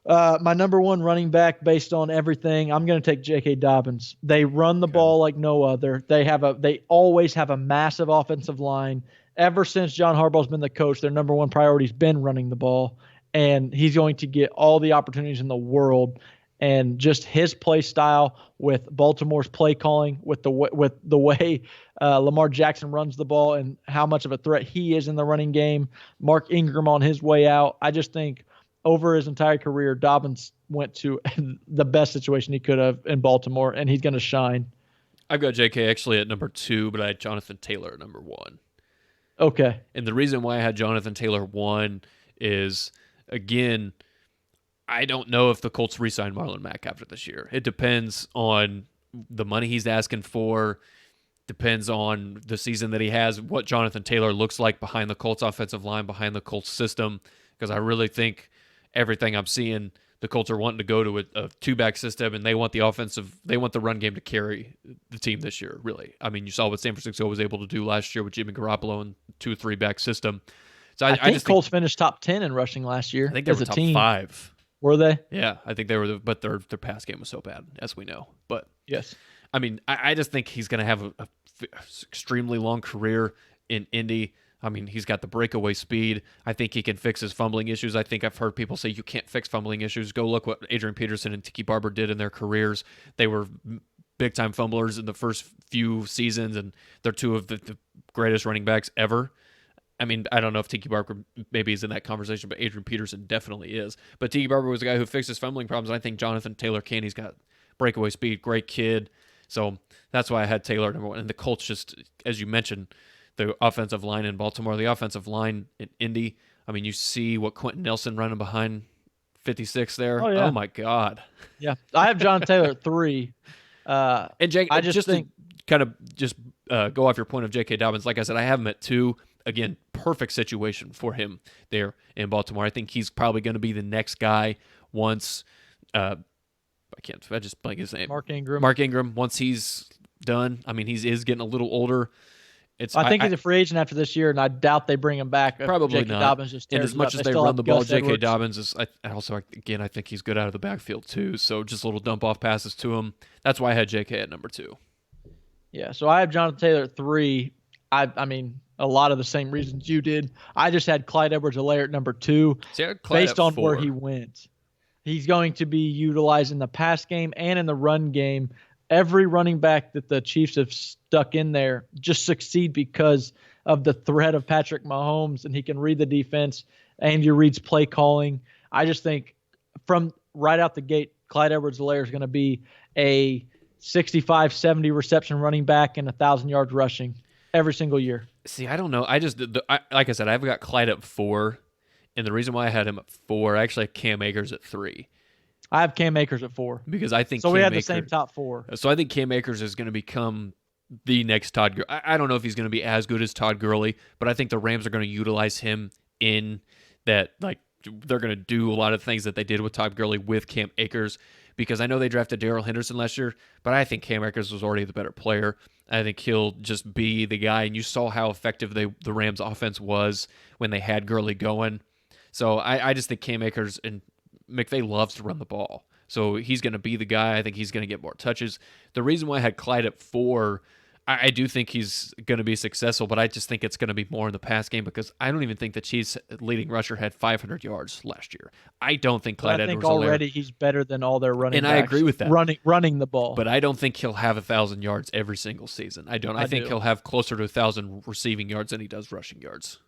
Speaker 2: My number 1 running back, based on everything, I'm going to take J.K. Dobbins. They run the ball like no other. They always have a massive offensive line. Ever since John Harbaugh's been the coach, their number 1 priority's been running the ball. And he's going to get all the opportunities in the world, and just his play style with Baltimore's play calling, with the way Lamar Jackson runs the ball, and how much of a threat he is in the running game. Mark Ingram on his way out. I just think over his entire career, Dobbins went to the best situation he could have in Baltimore, and he's going to shine.
Speaker 1: I've got J.K. actually at number 2, but I had Jonathan Taylor at number 1.
Speaker 2: Okay.
Speaker 1: And the reason why I had Jonathan Taylor 1 is, again, I don't know if the Colts re-sign Marlon Mack after this year. It depends on the money he's asking for, depends on the season that he has, what Jonathan Taylor looks like behind the Colts offensive line, behind the Colts system, because I really think everything I'm seeing, the Colts are wanting to go to a two-back system, and they want the run game to carry the team this year, really. I mean, you saw what San Francisco was able to do last year with Jimmy Garoppolo and 2-3-back system. So
Speaker 2: I think Colts finished top 10 in rushing last year.
Speaker 1: I think they were top 5.
Speaker 2: Were they?
Speaker 1: Yeah, I think they were, but their pass game was so bad, as we know. But
Speaker 2: yes,
Speaker 1: I mean, I just think he's going to have a extremely long career in Indy. I mean, he's got the breakaway speed. I think he can fix his fumbling issues. I think I've heard people say you can't fix fumbling issues. Go look what Adrian Peterson and Tiki Barber did in their careers. They were big-time fumblers in the first few seasons, and they're two of the greatest running backs ever. I mean, I don't know if Tiki Barber maybe is in that conversation, but Adrian Peterson definitely is. But Tiki Barber was a guy who fixed his fumbling problems, and I think Jonathan Taylor can. He's got breakaway speed, great kid. So that's why I had Taylor number 1. And the Colts just, as you mentioned, the offensive line in Baltimore, the offensive line in Indy. I mean, you see what Quentin Nelson running behind 56 there.
Speaker 2: Oh, yeah.
Speaker 1: Oh my God.
Speaker 2: Yeah. I have John Taylor at 3.
Speaker 1: And Jake, I just think to kind of just go off your point of J.K. Dobbins, like I said, I have him at 2. Again, perfect situation for him there in Baltimore. I think he's probably going to be the next guy once I just blank his name.
Speaker 2: Mark Ingram.
Speaker 1: Mark Ingram, once he's done. I mean, he is getting a little older.
Speaker 2: I think he's a free agent after this year, and I doubt they bring him back.
Speaker 1: Probably
Speaker 2: J.K.
Speaker 1: not.
Speaker 2: Dobbins just
Speaker 1: and as much
Speaker 2: as
Speaker 1: they run the ball, J.K.
Speaker 2: Edwards.
Speaker 1: Dobbins is I think he's good out of the backfield too. So just little dump off passes to him. That's why I had J.K. at number 2.
Speaker 2: Yeah, so I have Jonathan Taylor at 3. I mean, a lot of the same reasons you did. I just had Clyde Edwards-Helaire at number 2, based on 4. Where he went. He's going to be utilized in the pass game and in the run game. Every running back that the Chiefs have stuck in there just succeed because of the threat of Patrick Mahomes, and he can read the defense. Andy Reid's play calling. I just think from right out the gate, Clyde Edwards-Helaire is going to be a 65, 70 reception running back and 1,000 yards rushing every single year.
Speaker 1: See, I don't know. Like I said, I've got Clyde at 4, and the reason why I had him at 4, I actually had Cam Akers at 3.
Speaker 2: I have Cam Akers at 4.
Speaker 1: Because I think
Speaker 2: so. We had the same top 4.
Speaker 1: So I think Cam Akers is going to become the next Todd Gurley. I don't know if he's going to be as good as Todd Gurley, but I think the Rams are going to utilize him in that. Like, they're going to do a lot of things that they did with Todd Gurley with Cam Akers, because I know they drafted Darrell Henderson last year, but I think Cam Akers was already the better player. I think he'll just be the guy, and you saw how effective the Rams' offense was when they had Gurley going. So I just think Cam Akers, and McVay loves to run the ball. So he's going to be the guy. I think he's going to get more touches. The reason why I had Clyde at 4, I do think he's going to be successful, but I just think it's going to be more in the pass game, because I don't even think the Chiefs' leading rusher had 500 yards last year. I don't think Clyde Edwards-Helaire.
Speaker 2: I think already he's better than all their running backs.
Speaker 1: And I agree with that.
Speaker 2: Running the ball.
Speaker 1: But I don't think he'll have 1,000 yards every single season. I think he'll have closer to 1,000 receiving yards than he does rushing yards.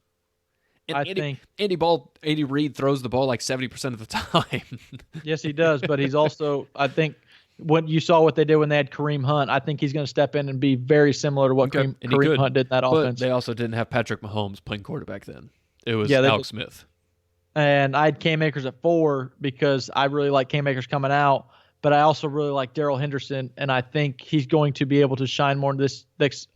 Speaker 1: And Andy Reid throws the ball like 70% of the time.
Speaker 2: Yes, he does. But he's also, I think, when you saw what they did when they had Kareem Hunt, I think he's going to step in and be very similar to what Kareem Hunt did in that offense.
Speaker 1: But they also didn't have Patrick Mahomes playing quarterback then. It was Alex Smith.
Speaker 2: And I had Cam Akers at 4 because I really like Cam Akers coming out, but I also really like Darrell Henderson, and I think he's going to be able to shine more in this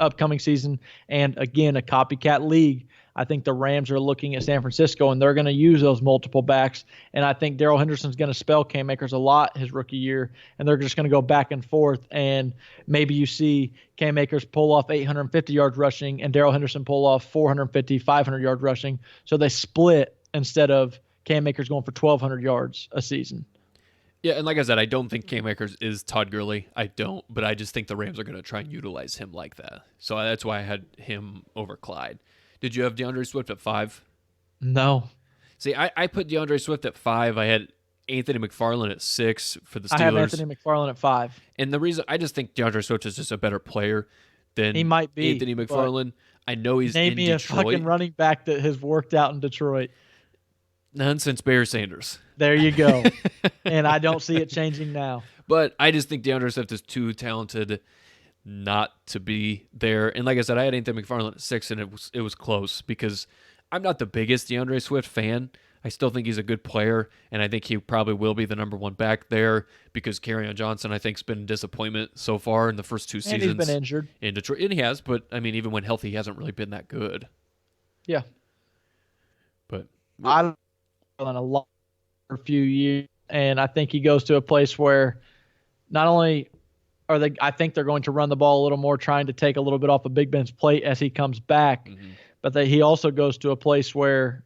Speaker 2: upcoming season. And again, a copycat league. I think the Rams are looking at San Francisco, and they're going to use those multiple backs. And I think Darrell Henderson's going to spell Cam Akers a lot his rookie year, and they're just going to go back and forth. And maybe you see Cam Akers pull off 850 yards rushing and Darrell Henderson pull off 450, 500 yards rushing. So they split instead of Cam Akers going for 1,200 yards a season.
Speaker 1: Yeah, and like I said, I don't think Cam Akers is Todd Gurley. I don't, but I just think the Rams are going to try and utilize him like that. So that's why I had him over Clyde. Did you have DeAndre Swift at 5?
Speaker 2: No.
Speaker 1: See, I put DeAndre Swift at 5. I had Anthony McFarland at 6 for the Steelers.
Speaker 2: I have Anthony McFarland at 5.
Speaker 1: And the reason, I just think DeAndre Swift is just a better player than
Speaker 2: he might be,
Speaker 1: Anthony McFarland. I know he's in Detroit.
Speaker 2: Name me a fucking running back that has worked out in Detroit.
Speaker 1: None since Barry Sanders.
Speaker 2: There you go. And I don't see it changing now.
Speaker 1: But I just think DeAndre Swift is too talented not to be there. And like I said, I had Anthony McFarland at 6, and it was close because I'm not the biggest DeAndre Swift fan. I still think he's a good player, and I think he probably will be the number one back there because Kerryon Johnson, I think, has been a disappointment so far in the first 2 seasons.
Speaker 2: And he's been injured
Speaker 1: in Detroit, and he has. But I mean, even when healthy, he hasn't really been that good.
Speaker 2: Yeah,
Speaker 1: but
Speaker 2: I don't know a lot for a few years, and I think he goes to a place where not only are they, I think they're going to run the ball a little more, trying to take a little bit off of Big Ben's plate as he comes back, but that he also goes to a place where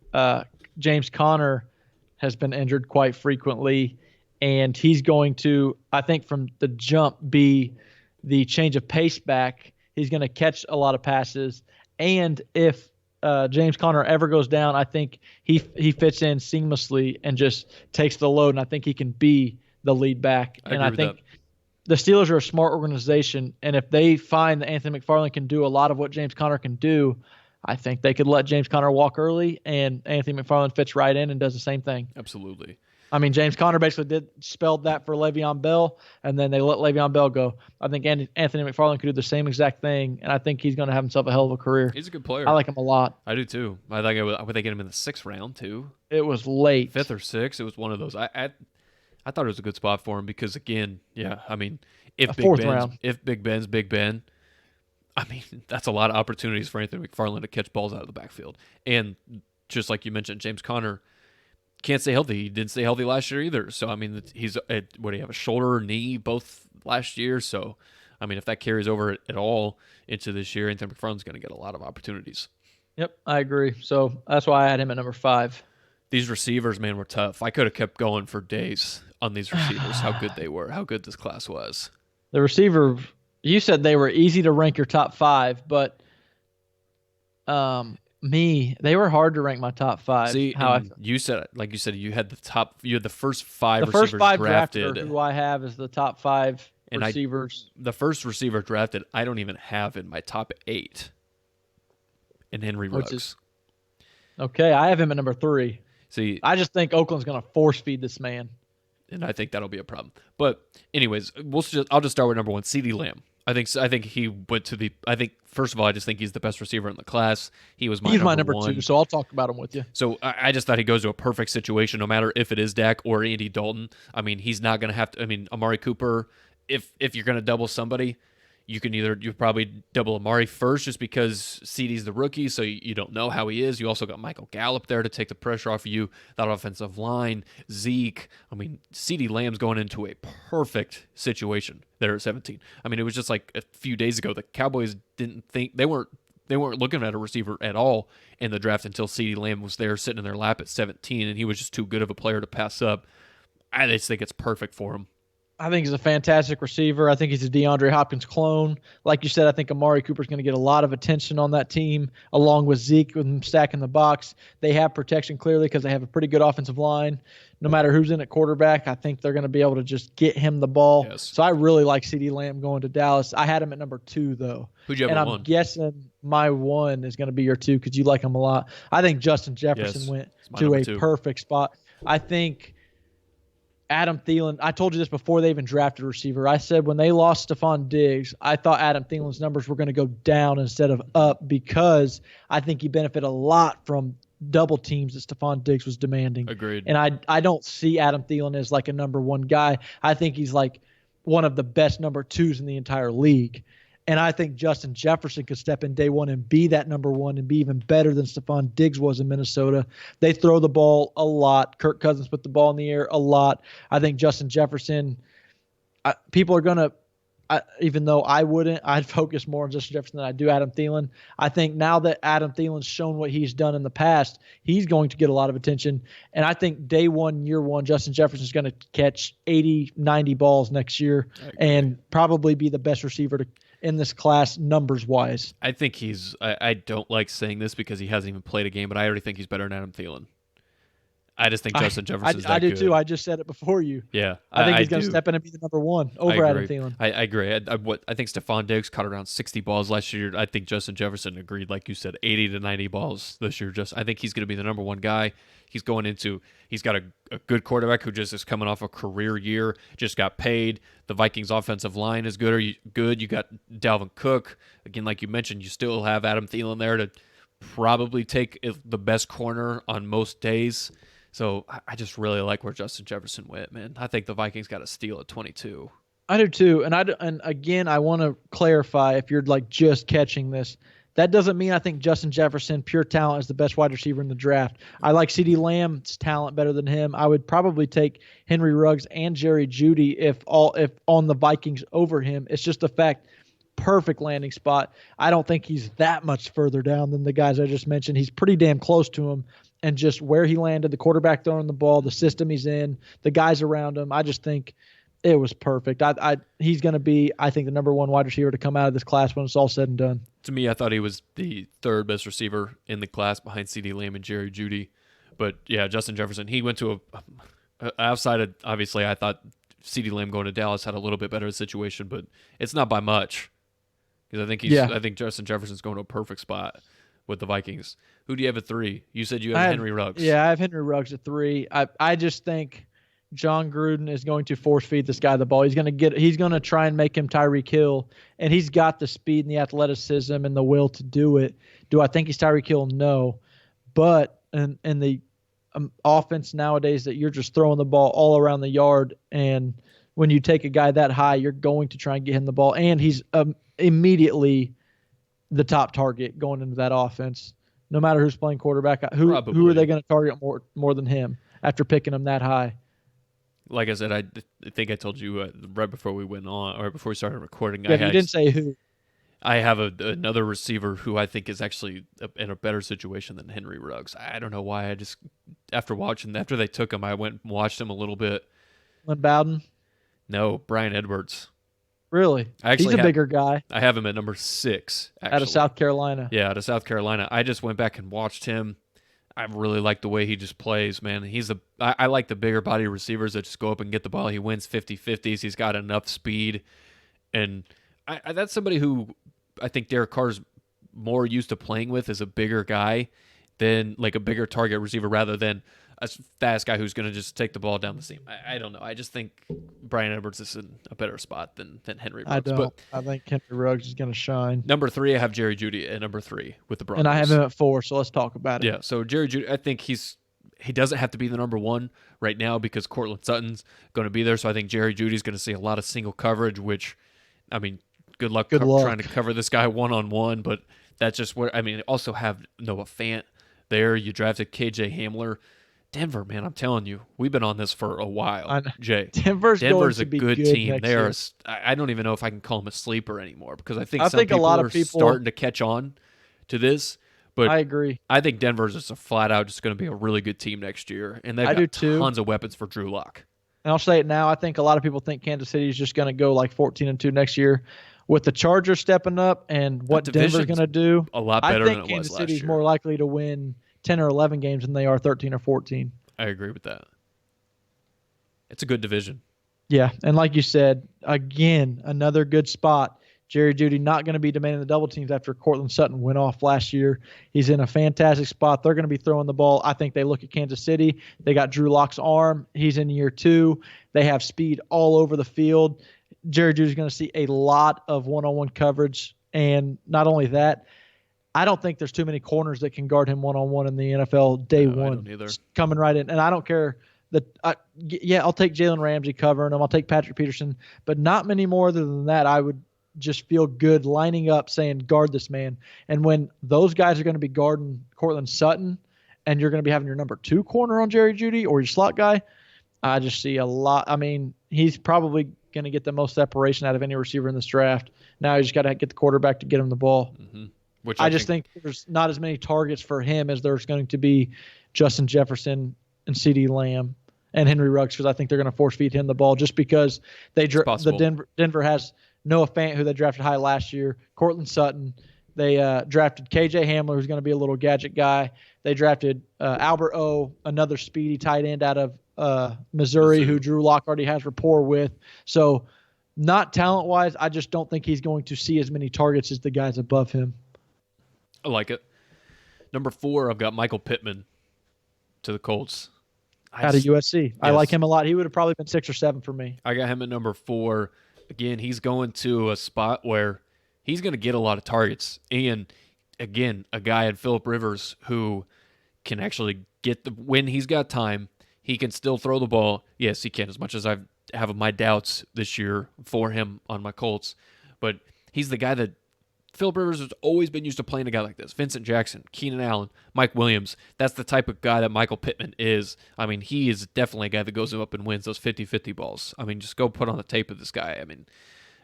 Speaker 2: James Conner has been injured quite frequently, and he's going to, I think, from the jump, be the change of pace back. He's going to catch a lot of passes, and if James Conner ever goes down, I think he fits in seamlessly and just takes the load, and I think he can be the lead back. And I think the Steelers are a smart organization, and if they find that Anthony McFarland can do a lot of what James Conner can do, I think they could let James Conner walk early, and Anthony McFarland fits right in and does the same thing.
Speaker 1: Absolutely.
Speaker 2: I mean, James Conner basically spelled that for Le'Veon Bell, and then they let Le'Veon Bell go. I think Anthony McFarland could do the same exact thing, and I think he's going to have himself a hell of a career.
Speaker 1: He's a good player.
Speaker 2: I like him a lot.
Speaker 1: I do too. I think would they get him in the 6th round too?
Speaker 2: It was late.
Speaker 1: 5th or 6th. It was one of those. I thought it was a good spot for him because, again, yeah, I mean, if Big Ben's Big Ben, I mean, that's a lot of opportunities for Anthony McFarland to catch balls out of the backfield. And just like you mentioned, James Conner can't stay healthy. He didn't stay healthy last year either. So, I mean, he's what do you have, a shoulder, knee, both last year? So, I mean, if that carries over at all into this year, Anthony McFarland's going to get a lot of opportunities.
Speaker 2: Yep, I agree. So that's why I had him at number 5.
Speaker 1: These receivers, man, were tough. I could have kept going for days on these receivers, how good they were, how good this class was.
Speaker 2: The receiver, you said they were easy to rank your top 5, but they were hard to rank my top 5.
Speaker 1: See, you said you had the first 5 receivers
Speaker 2: first 5
Speaker 1: drafted.
Speaker 2: Who I have is the top 5 receivers.
Speaker 1: The first receiver drafted, I don't even have in my top 8. And Henry Ruggs.
Speaker 2: Okay, I have him at number 3.
Speaker 1: See,
Speaker 2: I just think Oakland's going to force feed this man,
Speaker 1: and I think that'll be a problem. But anyways, I'll just start with number 1, CeeDee Lamb. I think he went to the. I think first of all, I just think he's the best receiver in the class. He's my number 1.
Speaker 2: So I'll talk about him with you.
Speaker 1: So I just thought he goes to a perfect situation, no matter if it is Dak or Andy Dalton. I mean, he's not going to have to. I mean, Amari Cooper. If you're going to double somebody, you probably double Amari first, just because CeeDee's the rookie, so you don't know how he is. You also got Michael Gallup there to take the pressure off of you. That offensive line, Zeke. I mean, CeeDee Lamb's going into a perfect situation there at 17. I mean, it was just like a few days ago, the Cowboys didn't think they weren't looking at a receiver at all in the draft until CeeDee Lamb was there sitting in their lap at 17, and he was just too good of a player to pass up. I just think it's perfect for him.
Speaker 2: I think he's a fantastic receiver. I think he's a DeAndre Hopkins clone. Like you said, I think Amari Cooper's going to get a lot of attention on that team, along with Zeke with him stacking the box. They have protection clearly because they have a pretty good offensive line. No matter who's in at quarterback, I think they're going to be able to just get him the ball.
Speaker 1: Yes.
Speaker 2: So I really like CeeDee Lamb going to Dallas. I had him at number 2, though.
Speaker 1: Who'd you have at 1?
Speaker 2: I'm guessing my 1 is going to be your 2 because you like him a lot. I think Justin Jefferson went to a perfect spot. I think Adam Thielen, I told you this before they even drafted a receiver. I said when they lost Stephon Diggs, I thought Adam Thielen's numbers were going to go down instead of up because I think he benefited a lot from double teams that Stephon Diggs was demanding.
Speaker 1: Agreed.
Speaker 2: And I don't see Adam Thielen as like a number 1 guy. I think he's like one of the best number 2s in the entire league. And I think Justin Jefferson could step in day 1 and be that number 1 and be even better than Stephon Diggs was in Minnesota. They throw the ball a lot. Kirk Cousins put the ball in the air a lot. I think Justin Jefferson, people are going to, even though I wouldn't, I'd focus more on Justin Jefferson than I do Adam Thielen. I think now that Adam Thielen's shown what he's done in the past, he's going to get a lot of attention. And I think day 1, year 1, Justin Jefferson's going to catch 80, 90 balls next year and probably be the best receiver in this class numbers-wise.
Speaker 1: I think I don't like saying this because he hasn't even played a game, but I already think he's better than Adam Thielen. I just think Justin Jefferson's
Speaker 2: I
Speaker 1: that
Speaker 2: do
Speaker 1: good.
Speaker 2: too. I just said it before you.
Speaker 1: Yeah,
Speaker 2: I think he's going to step in and be the number one over Adam Thielen.
Speaker 1: I agree. I think Stephon Diggs caught around 60 balls last year. I think Justin Jefferson agreed, like you said, 80 to 90 balls this year. I think he's going to be the number one guy. He's got a good quarterback who just is coming off a career year, just got paid. The Vikings offensive line is good. You got Dalvin Cook. Again, like you mentioned, you still have Adam Thielen there to probably take the best corner on most days. So I just really like where Justin Jefferson went, man. I think the Vikings got a steal at 22.
Speaker 2: I do too. And again, I want to clarify, if you're like just catching this, that doesn't mean I think Justin Jefferson, pure talent, is the best wide receiver in the draft. I like CeeDee Lamb's talent better than him. I would probably take Henry Ruggs and Jerry Jeudy if on the Vikings over him. It's just a fact. Perfect landing spot. I don't think he's that much further down than the guys I just mentioned. He's pretty damn close to him. And just where he landed, the quarterback throwing the ball, the system he's in, the guys around him, I just think it was perfect. He's going to be, I think, the number one wide receiver to come out of this class when it's all said and done.
Speaker 1: To me, I thought he was the third best receiver in the class behind CeeDee Lamb and Jerry Jeudy. But yeah, Justin Jefferson, he went to outside of, obviously, I thought CeeDee Lamb going to Dallas had a little bit better situation, but it's not by much. Because I think Justin Jefferson's going to a perfect spot with the Vikings. Who do you have at 3? You said you have Henry Ruggs.
Speaker 2: Yeah, I have Henry Ruggs at 3. I just think John Gruden is going to force feed this guy the ball. He's going to try and make him Tyreek Hill, and he's got the speed and the athleticism and the will to do it. Do I think he's Tyreek Hill? No. But in the offense nowadays that you're just throwing the ball all around the yard, and when you take a guy that high, you're going to try and get him the ball, and he's immediately the top target going into that offense. No matter who's playing quarterback, who are they going to target more than him after picking him that high?
Speaker 1: Like I said, I think I told you right before we went on, or before we started recording.
Speaker 2: Yeah, you didn't say who.
Speaker 1: I have another receiver who I think is actually in a better situation than Henry Ruggs. I don't know why. After they took him, I went and watched him a little bit.
Speaker 2: Lynn Bowden?
Speaker 1: No, Brian Edwards.
Speaker 2: Really? He's a bigger guy.
Speaker 1: I have him at number 6. Actually.
Speaker 2: Out of South Carolina.
Speaker 1: Yeah, out of South Carolina. I just went back and watched him. I really like the way he just plays, man. I like the bigger body receivers that just go up and get the ball. He wins 50-50s. He's got enough speed. And that's somebody who I think Derek Carr's more used to playing with as a bigger guy than like a bigger target receiver rather than a fast guy who's going to just take the ball down the seam. I don't know. I just think Brian Edwards is in a better spot than Henry Ruggs.
Speaker 2: I think Henry Ruggs is going to shine.
Speaker 1: Number 3, I have Jerry Jeudy at number 3 with the Broncos.
Speaker 2: And I have him at 4, so let's talk about it.
Speaker 1: Yeah, so Jerry Jeudy, I think he doesn't have to be the number 1 right now because Cortland Sutton's going to be there. So I think Jerry Judy's going to see a lot of single coverage, which, I mean, good luck trying to cover this guy one-on-one, but that's just what, I mean, also have Noah Fant there. You drafted KJ Hamler. Denver, man, I'm telling you, we've been on this for a while, Jay.
Speaker 2: Denver's
Speaker 1: a good team. I don't even know if I can call them a sleeper anymore because I think
Speaker 2: a lot of people
Speaker 1: starting to catch on to this. But
Speaker 2: I agree.
Speaker 1: I think Denver's just a flat out just going to be a really good team next year, and they've got tons of weapons for Drew Lock.
Speaker 2: And I'll say it now. I think a lot of people think Kansas City is just going to go like 14-2 next year. With the Chargers stepping up and what Denver's going to do,
Speaker 1: a lot better than it was last year. I think
Speaker 2: Kansas City's more likely to win 10 or 11 games than they are 13 or 14.
Speaker 1: I agree with that. It's a good division.
Speaker 2: Yeah, and like you said, again, another good spot. Jerry Jeudy not going to be demanding the double teams after Cortland Sutton went off last year. He's in a fantastic spot. They're going to be throwing the ball. I think they look at Kansas City. They got Drew Lock's arm. He's in year 2. They have speed all over the field. Jerry Jeudy's going to see a lot of one-on-one coverage. And not only that, I don't think there's too many corners that can guard him one-on-one in the NFL day one. I don't either. Coming right in. And I don't care I'll take Jalen Ramsey covering him. I'll take Patrick Peterson. But not many more other than that. I would just feel good lining up saying, guard this man. And when those guys are going to be guarding Cortland Sutton and you're going to be having your number 2 corner on Jerry Jeudy or your slot guy, I just see a lot. I mean, he's probably going to get the most separation out of any receiver in this draft. Now you just got to get the quarterback to get him the ball.
Speaker 1: Mm-hmm. Which
Speaker 2: I just think there's not as many targets for him as there's going to be Justin Jefferson and CeeDee Lamb and Henry Ruggs, because I think they're going to force feed him the ball just because Denver has Noah Fant, who they drafted high last year, Cortland Sutton, They drafted KJ Hamler, who's going to be a little gadget guy. They drafted Albert O, another speedy tight end out of Missouri, who Drew Lock already has rapport with. So not talent-wise, I just don't think he's going to see as many targets as the guys above him.
Speaker 1: I like it. Number 4, I've got Michael Pittman to the Colts.
Speaker 2: Out of USC. Yes. I like him a lot. He would have probably been 6 or 7 for me.
Speaker 1: I got him at number 4. Again, he's going to a spot where he's going to get a lot of targets. And, again, a guy in Phillip Rivers who can actually get when he's got time, he can still throw the ball. Yes, he can, as much as I have my doubts this year for him on my Colts. But he's the guy that Phillip Rivers has always been used to playing a guy like this. Vincent Jackson, Keenan Allen, Mike Williams. That's the type of guy that Michael Pittman is. I mean, he is definitely a guy that goes up and wins those 50-50 balls. I mean, just go put on the tape of this guy. I mean,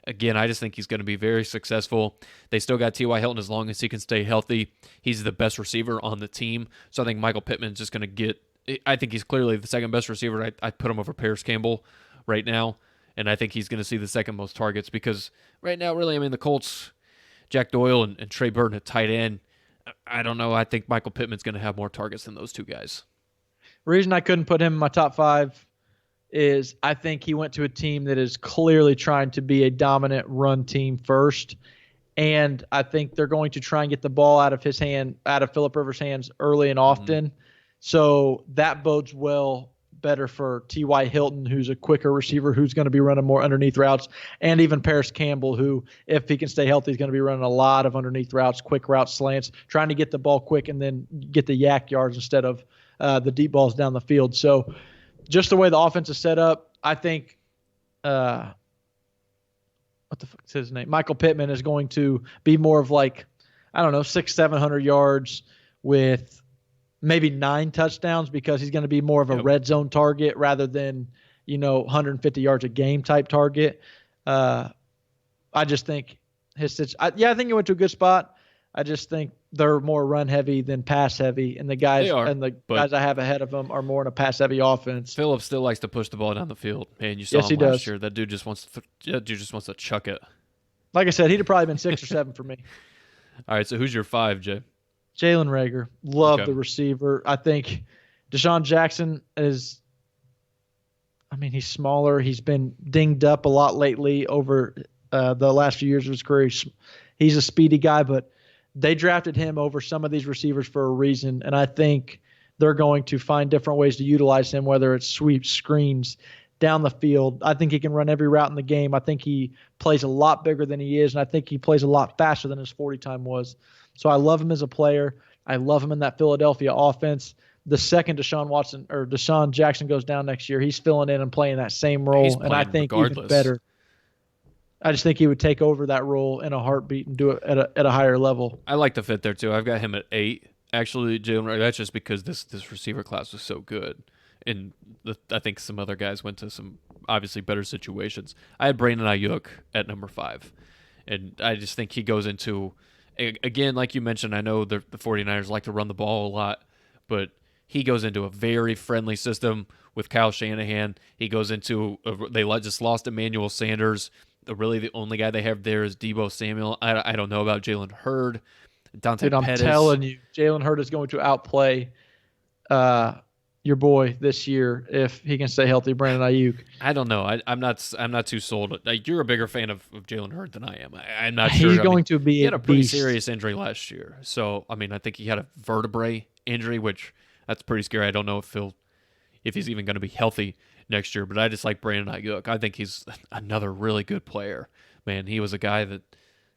Speaker 1: again, I just think he's going to be very successful. They still got T.Y. Hilton as long as he can stay healthy. He's the best receiver on the team. So I think Michael Pittman's just going to get – I think he's clearly the second best receiver. I'd put him over Paris Campbell right now, and I think he's going to see the second most targets because right now, really, I mean, the Colts – Jack Doyle and Trey Burton at tight end. I don't know. I think Michael Pittman's going to have more targets than those two guys.
Speaker 2: The reason I couldn't put him in my top 5 is I think he went to a team that is clearly trying to be a dominant run team first. And I think they're going to try and get the ball out of Phillip Rivers' hands early and often. So that bodes better for T.Y. Hilton, who's a quicker receiver, who's going to be running more underneath routes, and even Paris Campbell, who, if he can stay healthy, is going to be running a lot of underneath routes, quick route slants, trying to get the ball quick and then get the yak yards instead of the deep balls down the field. So just the way the offense is set up, I think what the fuck is his name? Michael Pittman is going to be more of like, I don't know, 600-700 yards with maybe 9 touchdowns because he's going to be more of a red zone target rather than, 150 yards a game type target. I just think I think he went to a good spot. I just think they're more run heavy than pass heavy, and the guys guys I have ahead of them are more in a pass heavy offense.
Speaker 1: Phillips still likes to push the ball down the field, and you saw him last year. That dude just wants to chuck it.
Speaker 2: Like I said, he'd have probably been 6 or 7 for me.
Speaker 1: All right, so who's your 5, Jay?
Speaker 2: Jalen Reagor. Love the receiver. I think Deshaun Jackson he's smaller. He's been dinged up a lot lately over the last few years of his career. He's a speedy guy, but they drafted him over some of these receivers for a reason, and I think they're going to find different ways to utilize him, whether it's sweeps, screens, down the field. I think he can run every route in the game. I think he plays a lot bigger than he is, and I think he plays a lot faster than his 40 time was. So I love him as a player. I love him in that Philadelphia offense. The second Deshaun Jackson goes down next year, he's filling in and playing that same role, and I think even better. I just think he would take over that role in a heartbeat and do it at a higher level.
Speaker 1: I like the fit there too. I've got him at 8. Actually, Jalen, that's just because this receiver class was so good, and I think some other guys went to some obviously better situations. I had Brandon Ayuk at number 5, and I just think he goes into. Again, like you mentioned, I know the 49ers like to run the ball a lot, but he goes into a very friendly system with Kyle Shanahan. He goes into they just lost Emmanuel Sanders. Really, the only guy they have there is Deebo Samuel. I don't know about Jalen Hurd. Dante Pettis.
Speaker 2: I'm telling you, Jalen Hurd is going to outplay your boy this year if he can stay healthy, Brandon Ayuk.
Speaker 1: I don't know. I'm not too sold. You're a bigger fan of Jalen Hurd than I am. I'm not sure.
Speaker 2: He's going to be.
Speaker 1: He had a pretty serious injury last year, so I think he had a vertebrae injury, which that's pretty scary. I don't know if he's even going to be healthy next year. But I just like Brandon Ayuk. I think he's another really good player. Man, he was a guy that.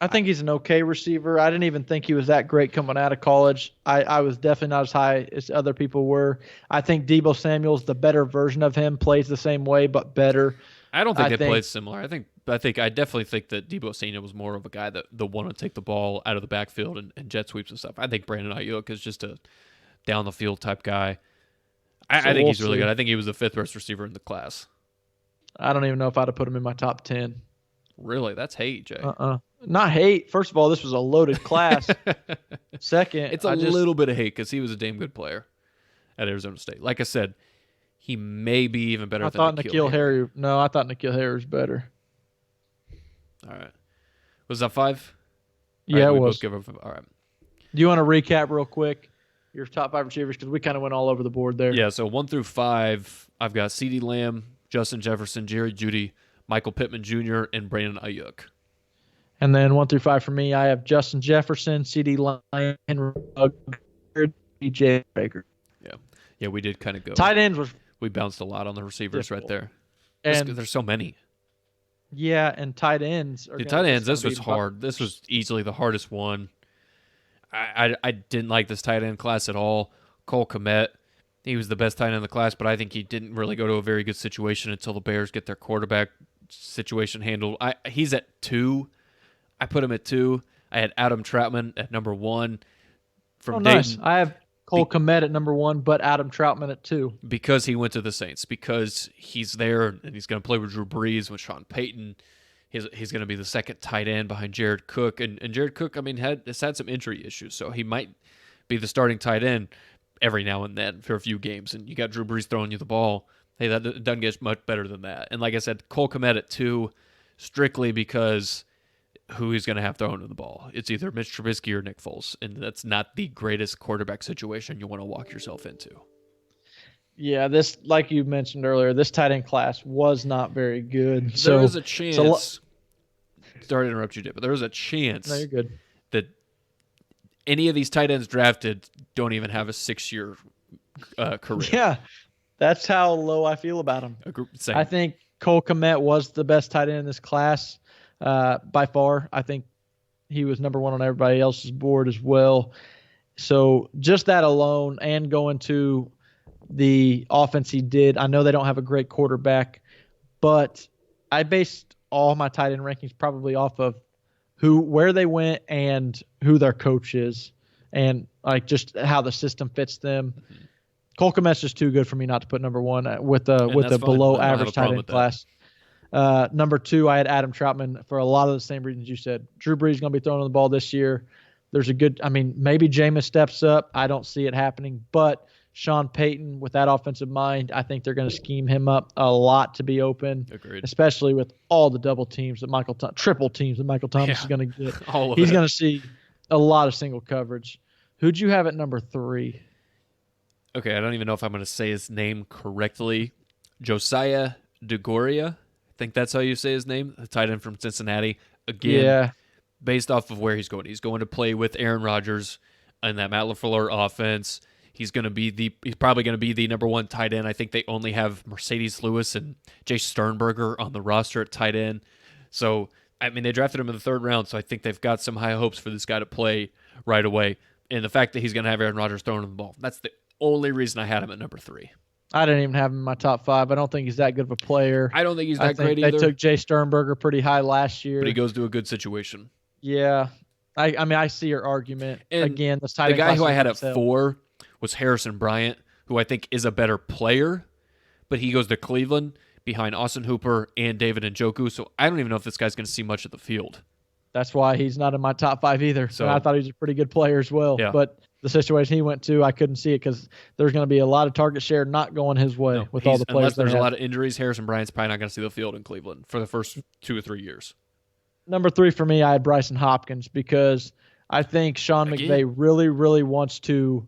Speaker 2: I think he's an okay receiver. I didn't even think he was that great coming out of college. I was definitely not as high as other people were. I think Deebo Samuel's the better version of him, plays the same way but better.
Speaker 1: I don't think they played similar. I definitely think that Deebo Samuel was more of a guy that wanted to take the ball out of the backfield and jet sweeps and stuff. I think Brandon Ayuk is just a down the field type guy. I think he's really good. I think he was the 5th best receiver in the class.
Speaker 2: I don't even know if I'd have put him in my top 10.
Speaker 1: Really? That's hate, Jay.
Speaker 2: Not hate. First of all, this was a loaded class. Second,
Speaker 1: it's a little bit of hate because he was a damn good player at Arizona State. Like I said, he may be even better than
Speaker 2: N'Keal Harry. No, I thought N'Keal Harry was better.
Speaker 1: All right. Was that 5?
Speaker 2: Yeah,
Speaker 1: right,
Speaker 2: it
Speaker 1: we
Speaker 2: was.
Speaker 1: both give up. All right.
Speaker 2: Do you want to recap real quick your top 5 receivers? Because we kind of went all over the board there.
Speaker 1: Yeah, so 1 through 5, I've got CeeDee Lamb, Justin Jefferson, Jerry Jeudy, Michael Pittman Jr., and Brandon Ayuk.
Speaker 2: And then 1 through 5 for me, I have Justin Jefferson, CeeDee Lamb, Henry Ruggs, DJ Baker.
Speaker 1: Yeah, we did kind of go.
Speaker 2: Tight ends was
Speaker 1: we bounced a lot on the receivers
Speaker 2: difficult.
Speaker 1: right there.
Speaker 2: And
Speaker 1: there's so many.
Speaker 2: Yeah, and tight ends.
Speaker 1: Tight ends, this was hard. This was easily the hardest one. I didn't like this tight end class at all. Cole Kmet, he was the best tight end in the class, but I think he didn't really go to a very good situation until the Bears get their quarterback situation handled. He's at 2. I put him at 2. I had Adam Troutman at number 1.
Speaker 2: Nice. I have Cole Kmet at number 1, but Adam Troutman at 2.
Speaker 1: Because he went to the Saints. Because he's there and he's going to play with Drew Brees, with Sean Payton. He's going to be the second tight end behind Jared Cook. And Jared Cook, I mean, has had some injury issues, so he might be the starting tight end every now and then for a few games. And you got Drew Brees throwing you the ball. Hey, that doesn't get much better than that. And like I said, Cole Kmet at 2, strictly because who he's going to have throwing the ball. It's either Mitch Trubisky or Nick Foles, and that's not the greatest quarterback situation you want to walk yourself into.
Speaker 2: Yeah, this, like you mentioned earlier, this tight end class was not very good.
Speaker 1: There was a chance. Sorry to interrupt you, Dip, but there was a chance
Speaker 2: no, you're good.
Speaker 1: that any of these tight ends drafted don't even have a 6-year career.
Speaker 2: Yeah, that's how low I feel about him.
Speaker 1: Same.
Speaker 2: I think Cole Kmet was the best tight end in this class by far. I think he was number 1 on everybody else's board as well. So just that alone, and going to the offense he did. I know they don't have a great quarterback, but I based all my tight end rankings probably off of where they went and who their coach is, and like just how the system fits them. Mm-hmm. Cole Kmet's just too good for me not to put number 1 with a below average tight end class. Number 2, I had Adam Troutman for a lot of the same reasons you said. Drew Brees is going to be throwing the ball this year. There's maybe Jameis steps up. I don't see it happening, but Sean Payton, with that offensive mind, I think they're going to scheme him up a lot to be open.
Speaker 1: Agreed.
Speaker 2: Especially with all the double teams that triple teams that Michael Thomas is going to get.
Speaker 1: He's
Speaker 2: going to see a lot of single coverage. Who'd you have at number 3?
Speaker 1: Okay, I don't even know if I'm going to say his name correctly. Josiah DeGoria. I think that's how you say his name. The tight end from Cincinnati. Again, based off of where he's going. He's going to play with Aaron Rodgers in that Matt LaFleur offense. He's probably going to be the number 1 tight end. I think they only have Mercedes Lewis and Jay Sternberger on the roster at tight end. So, I mean, they drafted him in the 3rd round, so I think they've got some high hopes for this guy to play right away. And the fact that he's going to have Aaron Rodgers throwing him the ball, that's the only reason I had him at number 3.
Speaker 2: I didn't even have him in my top 5. I don't think he's that good of a player.
Speaker 1: I don't think he's that great either.
Speaker 2: They took Jay Sternberger pretty high last year.
Speaker 1: But he goes to a good situation.
Speaker 2: Yeah. I see your argument. And again, the
Speaker 1: guy who I had at 4 was Harrison Bryant, who I think is a better player, but he goes to Cleveland behind Austin Hooper and David Njoku, so I don't even know if this guy's going to see much of the field.
Speaker 2: That's why he's not in my top 5 either.
Speaker 1: So
Speaker 2: and I thought he was a pretty good player as well.
Speaker 1: Yeah.
Speaker 2: But the situation he went to, I couldn't see it because there's going to be a lot of target share not going his way with all the players.
Speaker 1: Unless there's a lot of injuries, Harrison Bryant's probably not going to see the field in Cleveland for the first 2 or 3 years.
Speaker 2: Number 3 for me, I had Bryson Hopkins because I think Sean McVay really, really wants to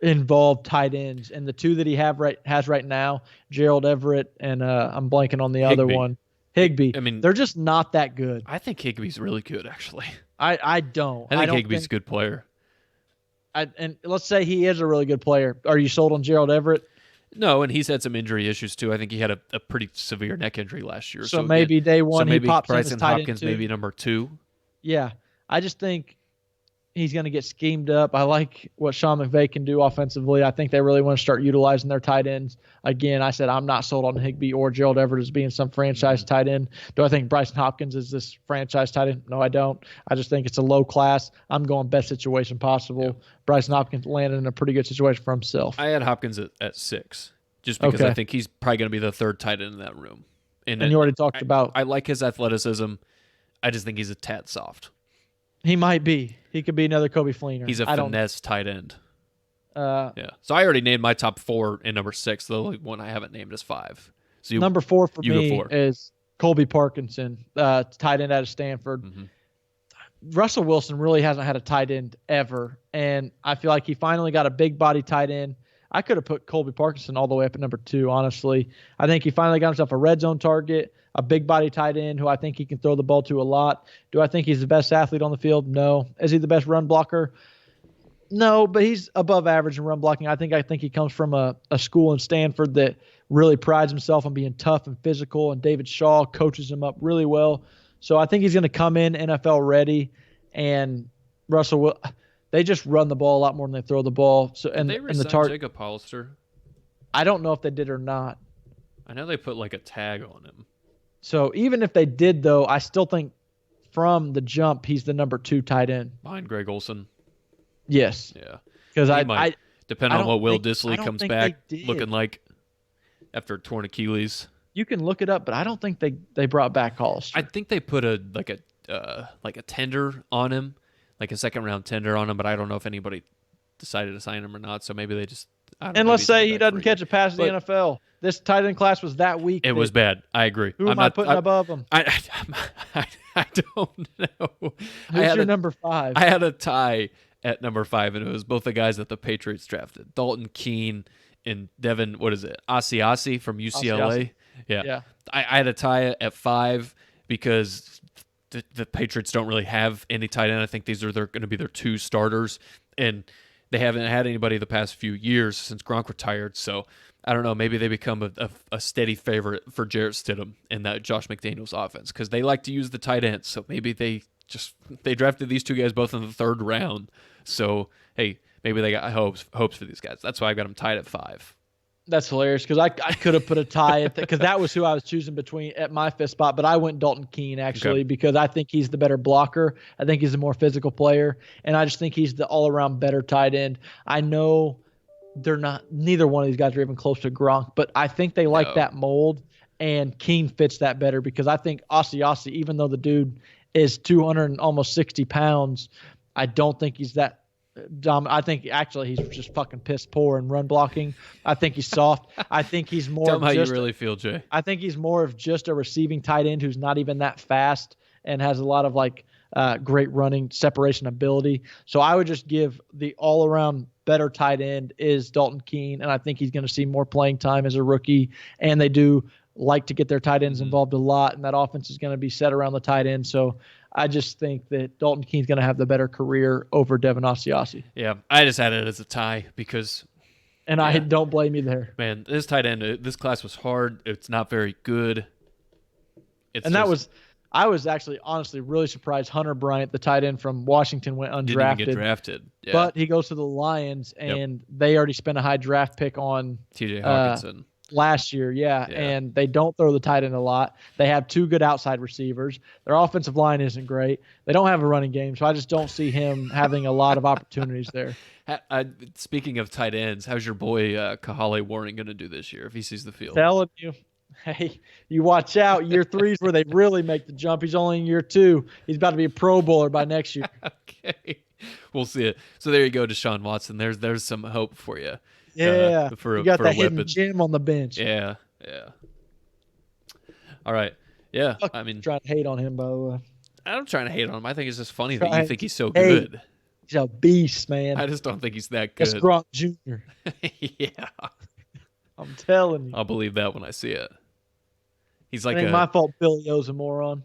Speaker 2: involve tight ends, and the 2 that he has right now, Gerald Everett and I'm blanking on the other one, Higbee.
Speaker 1: I mean,
Speaker 2: they're just not that good.
Speaker 1: I think Higbee's really good, actually.
Speaker 2: I don't.
Speaker 1: I think Higbee's a good player.
Speaker 2: And let's say he is a really good player. Are you sold on Gerald Everett?
Speaker 1: No, and he's had some injury issues too. I think he had a pretty severe neck injury last year.
Speaker 2: So maybe day 1 he pops
Speaker 1: Bryson
Speaker 2: in as tight
Speaker 1: Hopkins
Speaker 2: end 2.
Speaker 1: maybe number 2.
Speaker 2: Yeah, I just think he's going to get schemed up. I like what Sean McVay can do offensively. I think they really want to start utilizing their tight ends. Again, I said I'm not sold on Higbee or Gerald Everett as being some franchise tight end. Do I think Bryson Hopkins is this franchise tight end? No, I don't. I just think it's a low class. I'm going best situation possible. Yeah. Bryson Hopkins landed in a pretty good situation for himself.
Speaker 1: I had Hopkins at 6 just because I think he's probably going to be the 3rd tight end in that room.
Speaker 2: And you already talked about.
Speaker 1: I like his athleticism. I just think he's a tad soft.
Speaker 2: He might be. He could be another Kobe Fleener.
Speaker 1: He's a finesse tight end. Yeah. So I already named my top 4 and number 6. The only one I haven't named is 5. So
Speaker 2: number 4 for me is Colby Parkinson, tight end out of Stanford. Mm-hmm. Russell Wilson really hasn't had a tight end ever, and I feel like he finally got a big body tight end. I could have put Colby Parkinson all the way up at number 2, honestly. I think he finally got himself a red zone target, a big body tight end who I think he can throw the ball to a lot. Do I think he's the best athlete on the field? No. Is he the best run blocker? No, but he's above average in run blocking. I think he comes from a school in Stanford that really prides himself on being tough and physical, and David Shaw coaches him up really well. So I think he's going to come in NFL ready, and Russell will. They just run the ball a lot more than they throw the ball. So
Speaker 1: and they resign Jacob Hollister.
Speaker 2: I don't know if they did or not.
Speaker 1: I know they put like a tag on him.
Speaker 2: So even if they did, though, I still think from the jump he's the number 2 tight end
Speaker 1: behind Greg Olsen.
Speaker 2: Yes.
Speaker 1: Yeah.
Speaker 2: Because I
Speaker 1: depending on what Will Dissly comes back looking like after a torn Achilles.
Speaker 2: You can look it up, but I don't think they brought back Hollister.
Speaker 1: I think they put a tender on him. Like a second-round tender on him, but I don't know if anybody decided to sign him or not. So maybe they just.
Speaker 2: And let's say he doesn't catch a pass in the NFL. This tight end class was that weak.
Speaker 1: It was bad. I agree.
Speaker 2: Who am I putting above him?
Speaker 1: I don't know.
Speaker 2: Who's your number 5?
Speaker 1: I had a tie at number 5, and it was both the guys that the Patriots drafted: Dalton Keene and Devin. What is it? Asiasi from UCLA. Yeah. I had a tie at 5 because the Patriots don't really have any tight end. I think they're going to be their 2 starters, and they haven't had anybody the past few years since Gronk retired. So I don't know. Maybe they become a steady favorite for Jarrett Stidham in that Josh McDaniels offense because they like to use the tight ends. So maybe they drafted these 2 guys both in the 3rd round. So hey, maybe they got hopes for these guys. That's why I got them tied at 5.
Speaker 2: That's hilarious because I could have put a tie because that was who I was choosing between at my 5th spot, but I went Dalton Keene actually because I think he's the better blocker. I think he's the more physical player, and I just think he's the all-around better tight end. I know neither one of these guys are even close to Gronk, but I think they like that mold, and Keene fits that better because I think Asiasi, even though the dude is 260 pounds, I don't think he's that dumb. I think actually he's just fucking piss poor in run blocking. I think he's soft. I think he's more.
Speaker 1: Tell me how you really feel, Jay.
Speaker 2: I think he's more of just a receiving tight end who's not even that fast and has a lot of great running separation ability. So I would just give the all around better tight end is Dalton Keene, and I think he's going to see more playing time as a rookie. And they do like to get their tight ends involved a lot, and that offense is going to be set around the tight end. So I just think that Dalton Keene's going to have the better career over Devin Asiasi.
Speaker 1: Yeah, I just had it as a tie because
Speaker 2: And I don't blame you there.
Speaker 1: Man, this tight end, this class was hard. It's not very good.
Speaker 2: I was actually honestly really surprised Hunter Bryant, the tight end from Washington, went undrafted.
Speaker 1: Didn't even get drafted. Yeah.
Speaker 2: But he goes to the Lions, and they already spent a high draft pick on
Speaker 1: TJ Hawkinson.
Speaker 2: Last year, and they don't throw the tight end a lot. They have two good outside receivers. Their offensive line isn't great. They don't have a running game, so I just don't see him having a lot of opportunities there.
Speaker 1: Speaking of tight ends, how's your boy Kahale Warren going to do this year if he sees the field?
Speaker 2: Telling you. Hey, you watch out. Year 3 is where they really make the jump. He's only in year 2. He's about to be a Pro Bowler by next year.
Speaker 1: Okay. We'll see it. So there you go, Deshaun Watson. There's some hope for you.
Speaker 2: Yeah. You got that hidden gem on the bench.
Speaker 1: Yeah. All right. Yeah. I mean,
Speaker 2: trying to hate on him, by the way.
Speaker 1: I'm trying to hate on him. I think it's just funny that you think he's so good.
Speaker 2: He's a beast, man.
Speaker 1: I just don't think he's that good.
Speaker 2: It's Gronk Jr.
Speaker 1: Yeah.
Speaker 2: I'm telling you.
Speaker 1: I'll believe that when I see it. He's like
Speaker 2: my fault Billy O's a moron.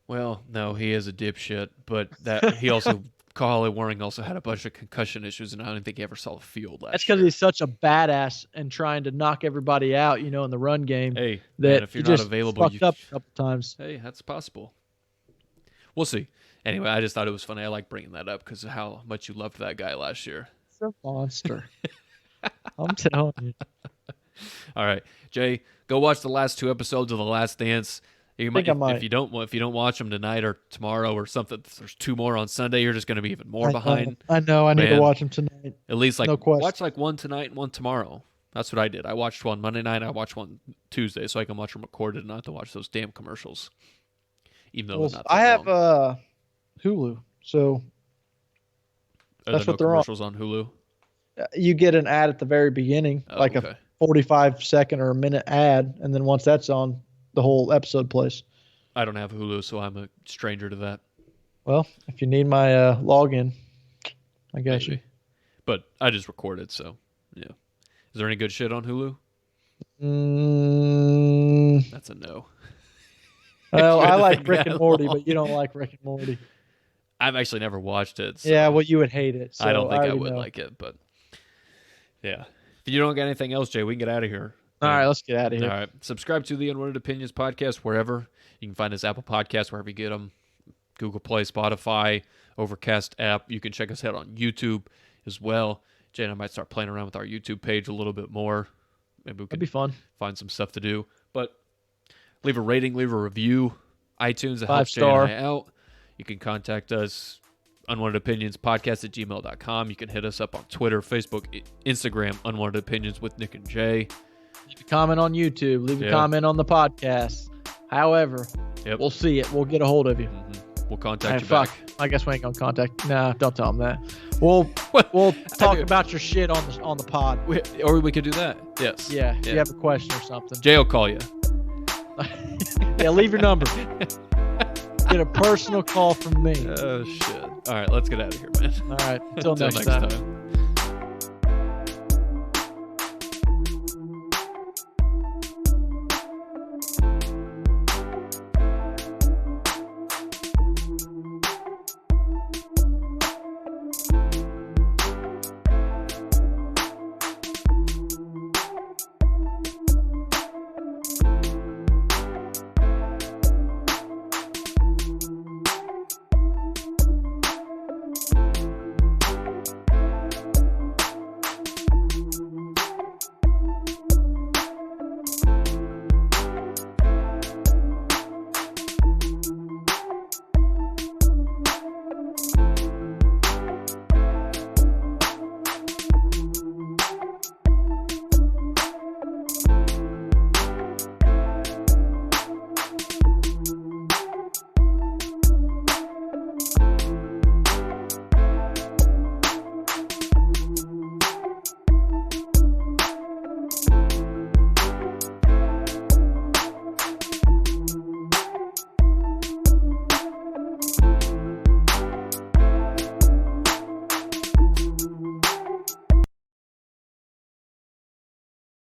Speaker 1: Well, no, he is a dipshit, but that he also Kahale Warren also had a bunch of concussion issues, and I don't think he ever saw the field last year.
Speaker 2: That's because he's such a badass and trying to knock everybody out, in the run game.
Speaker 1: Hey,
Speaker 2: that
Speaker 1: man, if you're not available,
Speaker 2: fucked up a couple times.
Speaker 1: Hey, that's possible. We'll see. Anyway, I just thought it was funny. I like bringing that up because of how much you loved that guy last year.
Speaker 2: He's a monster. I'm telling you.
Speaker 1: All right, Jay, go watch the last 2 episodes of The Last Dance.
Speaker 2: I might.
Speaker 1: If you don't watch them tonight or tomorrow or something, there's 2 more on Sunday. You're just going to be even more behind.
Speaker 2: I know. I need to watch them tonight.
Speaker 1: At least watch one tonight and one tomorrow. That's what I did. I watched one Monday night. I watched one Tuesday, so I can watch them recorded and not have to watch those damn commercials. Even though they're not that
Speaker 2: I have
Speaker 1: long.
Speaker 2: Hulu, so
Speaker 1: that's what they're commercials on Hulu.
Speaker 2: You get an ad at the very beginning, a 45-second or a minute ad, and then once that's on, the whole episode plays.
Speaker 1: I don't have Hulu, so I'm a stranger to that.
Speaker 2: Well, if you need my login, I got you.
Speaker 1: But I just recorded, so yeah. Is there any good shit on Hulu? That's a no.
Speaker 2: Well, I like Rick and Morty, but you don't like Rick and Morty.
Speaker 1: I've actually never watched it. So
Speaker 2: yeah, well, you would hate it. So
Speaker 1: I don't think I would like it, but yeah. If you don't got anything else, Jay, we can get out of here.
Speaker 2: All right, let's get out of here.
Speaker 1: All right. Subscribe to the Unwanted Opinions podcast wherever. You can find us Apple Podcasts, wherever you get them. Google Play, Spotify, Overcast app. You can check us out on YouTube as well. Jay and I might start playing around with our YouTube page a little bit more. Maybe we can
Speaker 2: That'd be fun.
Speaker 1: Find some stuff to do. But leave a rating, leave a review. iTunes, that
Speaker 2: 5
Speaker 1: helps Jay
Speaker 2: star.
Speaker 1: and I out. You can contact us, unwantedopinionspodcast@gmail.com. You can hit us up on Twitter, Facebook, Instagram, Unwanted Opinions with Nick and Jay.
Speaker 2: Leave a comment on YouTube. Leave a comment on the podcast. However, we'll see it. We'll get a hold of you.
Speaker 1: We'll contact you back.
Speaker 2: I guess we ain't gonna contact. Nah, don't tell them that. We'll talk about your shit on the pod.
Speaker 1: Or we could do that. Yes.
Speaker 2: Yeah. If you have a question or something,
Speaker 1: Jay will call you.
Speaker 2: yeah, leave your number. Get a personal call from me.
Speaker 1: Oh shit! All right, let's get out of here, man.
Speaker 2: All right, until next time.